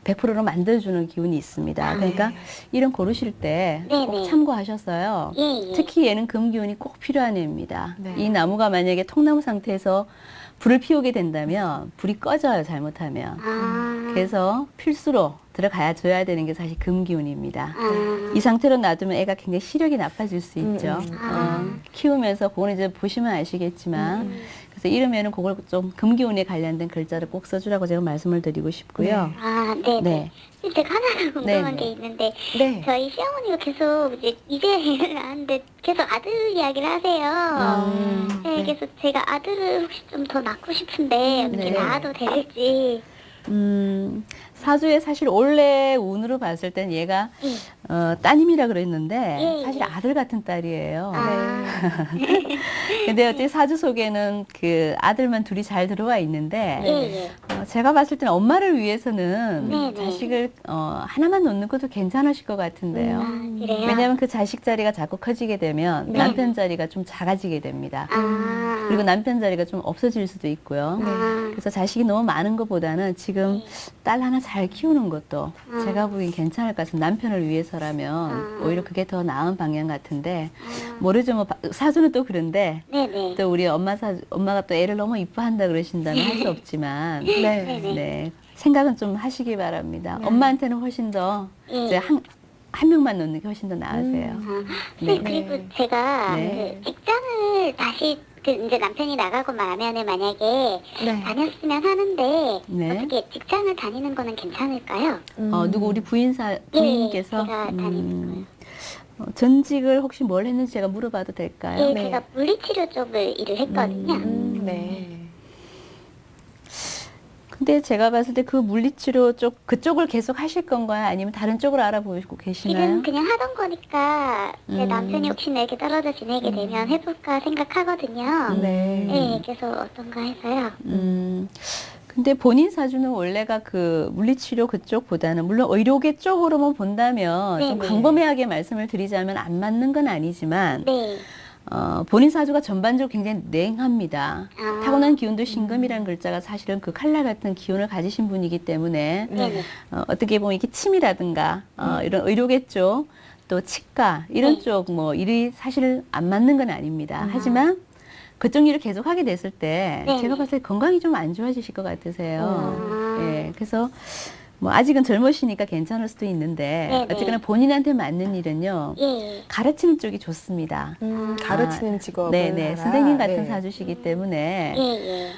Speaker 3: 100%로 만들어주는 기운이 있습니다. 그러니까 이름 고르실 때 꼭
Speaker 4: 네네.
Speaker 3: 참고하셨어요.
Speaker 4: 예.
Speaker 3: 특히 얘는 금기운이 꼭 필요한 애입니다.
Speaker 1: 네.
Speaker 3: 이 나무가 만약에 통나무 상태에서 불을 피우게 된다면 불이 꺼져요, 잘못하면.
Speaker 4: 아.
Speaker 3: 그래서 필수로 줘야 되는 게 사실 금기운입니다.
Speaker 4: 아.
Speaker 3: 이 상태로 놔두면 애가 굉장히 시력이 나빠질 수 있죠. 키우면서 그거는 이제 보시면 아시겠지만 그래서 이름에는 그걸 좀 금기운에 관련된 글자를 꼭 써주라고 제가 말씀을 드리고 싶고요.
Speaker 4: 아, 네네.
Speaker 3: 네.
Speaker 4: 제가 하나 궁금한
Speaker 3: 네네.
Speaker 4: 게 있는데
Speaker 1: 네.
Speaker 4: 저희 시어머니가 계속 이제 애를 낳았는데 계속 아들 이야기를 하세요. 네,
Speaker 1: 네.
Speaker 4: 그래서 제가 아들을 혹시 좀 더 낳고 싶은데 어떻게
Speaker 3: 네.
Speaker 4: 낳아도 될지.
Speaker 3: 사주에 사실 원래 운으로 봤을 땐 얘가 따님이라 그랬는데
Speaker 4: 예,
Speaker 3: 사실
Speaker 4: 예.
Speaker 3: 아들 같은 딸이에요.
Speaker 4: 아.
Speaker 3: 근데 어째 사주 속에는 그 아들만 둘이 잘 들어와 있는데
Speaker 4: 예.
Speaker 3: 제가 봤을 때는 엄마를 위해서는
Speaker 4: 네네.
Speaker 3: 자식을 하나만 놓는 것도 괜찮으실 것 같은데요.
Speaker 4: 그래요?
Speaker 3: 왜냐하면 그 자식 자리가 자꾸 커지게 되면 남편 자리가 좀 작아지게 됩니다.
Speaker 4: 아.
Speaker 3: 그리고 남편 자리가 좀 없어질 수도 있고요.
Speaker 4: 아.
Speaker 3: 그래서 자식이 너무 많은 것보다는 지금 딸 하나 잘 키우는 것도 제가 보기엔 괜찮을 것 같습니다. 남편을 위해서라면 오히려 그게 더 나은 방향 같은데 모르죠. 뭐 사주는 또 그런데
Speaker 4: 네네.
Speaker 3: 또 우리 엄마가 또 애를 너무 이뻐한다 그러신다면 할 수 없지만
Speaker 1: 네.
Speaker 3: 네, 생각은 좀 하시기 바랍니다. 엄마한테는 훨씬 더 이제 한 명만 놓는 게 훨씬 더 나으세요.
Speaker 4: 네. 그리고 제가
Speaker 3: 네.
Speaker 4: 그 직장을 다시 이제 남편이 나가고 나면은 만약에
Speaker 1: 네.
Speaker 4: 다녔으면 하는데
Speaker 3: 네.
Speaker 4: 어떻게 직장을 다니는 거는 괜찮을까요?
Speaker 3: 누구 우리 부인께서
Speaker 4: 제가 다니는
Speaker 3: 전직을 혹시 뭘 했는지 제가 물어봐도 될까요?
Speaker 4: 예,
Speaker 1: 네.
Speaker 4: 제가 물리치료 쪽을 일을 했거든요.
Speaker 1: 네.
Speaker 3: 근데 제가 봤을 때 그 물리치료 쪽 그쪽을 계속 하실 건가요? 아니면 다른 쪽으로 알아보고 계시나요?
Speaker 4: 지금 그냥 하던 거니까 제 남편이 혹시나 이렇게 떨어져 지내게 되면 해볼까 생각하거든요.
Speaker 1: 네.
Speaker 4: 네, 그래서 어떤가 해서요.
Speaker 3: 근데 본인 사주는 원래가 그 물리치료 그쪽보다는 물론 의료계 쪽으로만 본다면 좀
Speaker 4: 네네.
Speaker 3: 광범위하게 말씀을 드리자면 안 맞는 건 아니지만
Speaker 4: 네.
Speaker 3: 본인 사주가 전반적으로 굉장히 냉합니다.
Speaker 4: 아.
Speaker 3: 타고난 기운도 신금이라는 글자가 사실은 그 칼날 같은 기운을 가지신 분이기 때문에
Speaker 4: 네네.
Speaker 3: 어떻게 보면 이게 침이라든가 이런 의료계 쪽 또 치과 이런
Speaker 4: 네.
Speaker 3: 쪽 뭐 일이 사실 안 맞는 건 아닙니다. 하지만 그쪽 일을 계속 하게 됐을 때
Speaker 4: 네.
Speaker 3: 제가 봤을 때 건강이 좀 안 좋아지실 것 같으세요.
Speaker 4: 아.
Speaker 3: 예, 그래서 뭐 아직은 젊으시니까 괜찮을 수도 있는데
Speaker 4: 네, 네.
Speaker 3: 어쨌거나 본인한테 맞는 일은요.
Speaker 4: 예.
Speaker 3: 가르치는 쪽이 좋습니다.
Speaker 1: 가르치는 직업을
Speaker 3: 네네.
Speaker 1: 하라.
Speaker 3: 선생님 같은
Speaker 1: 네.
Speaker 3: 사주시기 때문에
Speaker 4: 예, 예.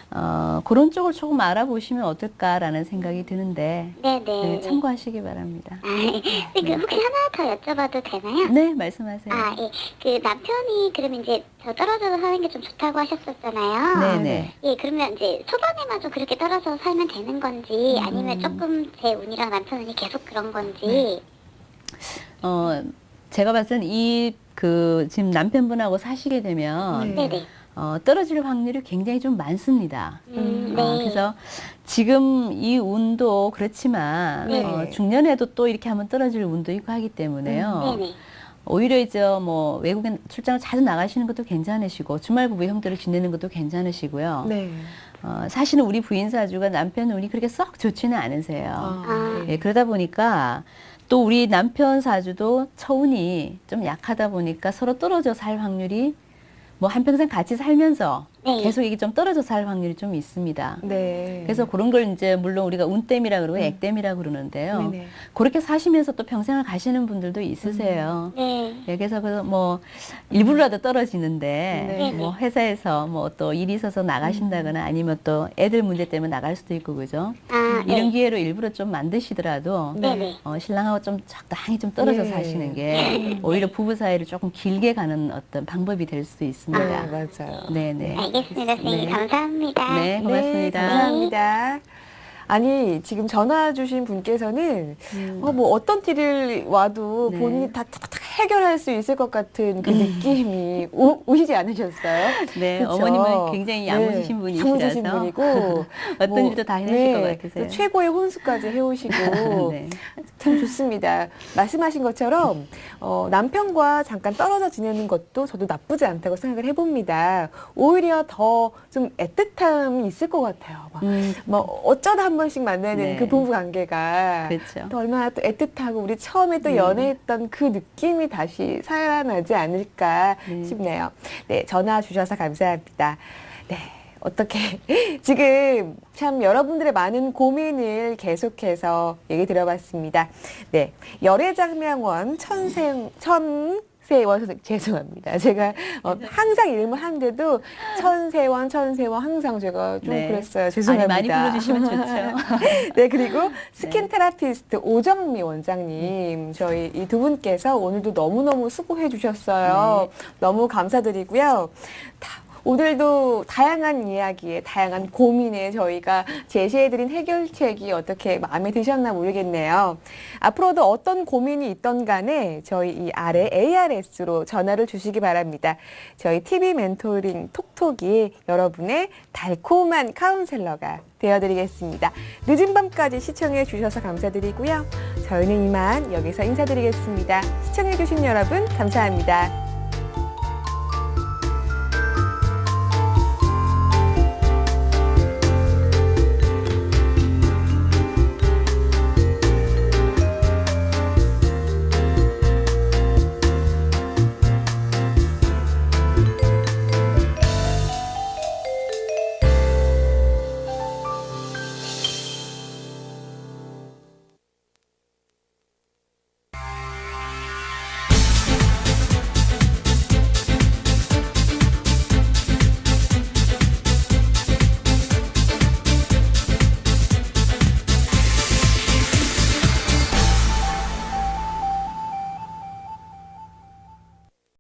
Speaker 3: 그런 쪽을 조금 알아보시면 어떨까라는 생각이 드는데
Speaker 4: 네네.
Speaker 3: 네, 참고하시기 바랍니다.
Speaker 4: 아, 그 혹시 하나 더 여쭤봐도 되나요?
Speaker 3: 네, 말씀하세요.
Speaker 4: 아, 예. 그 남편이 그러면 이제 저 떨어져서 사는 게 좀 좋다고 하셨었잖아요.
Speaker 3: 네네.
Speaker 4: 예, 그러면 이제 초반에만 좀 그렇게 떨어져서 살면 되는 건지 아니면 조금 제 운이랑 남편 운이 계속 그런 건지.
Speaker 3: 제가 봤을 땐 지금 남편분하고 사시게 되면
Speaker 1: 네.
Speaker 4: 네네.
Speaker 3: 떨어질 확률이 굉장히 좀 많습니다.
Speaker 4: 네.
Speaker 3: 그래서 지금 이 운도 그렇지만
Speaker 1: 네.
Speaker 3: 중년에도 또 이렇게 한번 떨어질 운도 있고 하기 때문에요.
Speaker 4: 네네.
Speaker 3: 오히려 이제 뭐 외국에 출장을 자주 나가시는 것도 괜찮으시고 주말 부부 형태를 지내는 것도 괜찮으시고요.
Speaker 1: 네.
Speaker 3: 사실은 우리 부인 사주가 남편 운이 그렇게 썩 좋지는 않으세요.
Speaker 1: 아,
Speaker 3: 예, 그러다 보니까 또 우리 남편 사주도 처운이 좀 약하다 보니까 서로 떨어져 살 확률이 뭐 한평생 같이 살면서
Speaker 4: 네.
Speaker 3: 계속 이게 좀 떨어져 살 확률이 좀 있습니다.
Speaker 1: 네.
Speaker 3: 그래서 그런 걸 이제 물론 우리가 운땜이라 그러고 액땜이라 그러는데요.
Speaker 1: 네네.
Speaker 3: 그렇게 사시면서 또 평생을 가시는 분들도 있으세요.
Speaker 4: 네.
Speaker 3: 예, 그래서 뭐 일부러라도 떨어지는데
Speaker 1: 네.
Speaker 3: 뭐 회사에서 뭐 또 일이 있어서 나가신다거나 아니면 또 애들 문제 때문에 나갈 수도 있고 그죠?
Speaker 4: 아,
Speaker 3: 이런
Speaker 4: 네.
Speaker 3: 기회로 일부러 좀 만드시더라도
Speaker 4: 네네.
Speaker 3: 신랑하고 좀 적당히 좀 떨어져
Speaker 1: 네.
Speaker 3: 사시는 게 오히려 부부 사이를 조금 길게 가는 어떤 방법이 될 수도
Speaker 1: 네,
Speaker 3: 있습니다.
Speaker 1: 맞아요.
Speaker 3: 네네.
Speaker 4: 알겠습니다, 선생님.
Speaker 3: 네.
Speaker 4: 감사합니다.
Speaker 3: 네, 고맙습니다.
Speaker 1: 네, 감사합니다. 아니, 지금 전화 주신 분께서는 뭐 어떤 티를 와도
Speaker 3: 네.
Speaker 1: 본인이 다 탁탁 해결할 수 있을 것 같은 그 느낌이 우시지 않으셨어요?
Speaker 3: 네,
Speaker 1: 그쵸?
Speaker 3: 어머님은 굉장히 야무지신
Speaker 1: 네,
Speaker 3: 분이시라서
Speaker 1: 야무지신 분이고
Speaker 3: 어떤 일도 다 해내실 것 같으세요.
Speaker 1: 또 최고의 혼수까지 해오시고
Speaker 3: 네.
Speaker 1: 참 좋습니다. 말씀하신 것처럼 남편과 잠깐 떨어져 지내는 것도 저도 나쁘지 않다고 생각을 해봅니다. 오히려 더 좀 애틋함이 있을 것 같아요. 뭐 어쩌다 한 번씩 만나는
Speaker 3: 네.
Speaker 1: 그 부부 관계가
Speaker 3: 그렇죠.
Speaker 1: 또 얼마나 또 애틋하고 우리 처음에 또 연애했던 그 느낌이 다시 살아나지 않을까 싶네요. 네, 전화 주셔서 감사합니다. 네. 어떻게 지금 참 여러분들의 많은 고민을 계속해서 얘기 들어봤습니다. 네, 열애장명원 천세원 선생님 죄송합니다. 제가 항상 이름을 하는데도 천세원 항상 제가 좀
Speaker 3: 네.
Speaker 1: 그랬어요. 죄송합니다.
Speaker 3: 많이 불러주시면 좋죠.
Speaker 1: 네, 그리고 스킨 테라피스트 오정미 원장님 저희 이 두 분께서 오늘도 너무너무 수고해 주셨어요. 너무 감사드리고요. 오늘도 다양한 이야기에 다양한 고민에 저희가 제시해드린 해결책이 어떻게 마음에 드셨나 모르겠네요. 앞으로도 어떤 고민이 있던 간에 저희 이 아래 ARS로 전화를 주시기 바랍니다. 저희 TV 멘토링 톡톡이 여러분의 달콤한 카운셀러가 되어드리겠습니다. 늦은 밤까지 시청해 주셔서 감사드리고요. 저희는 이만 여기서 인사드리겠습니다. 시청해 주신 여러분 감사합니다.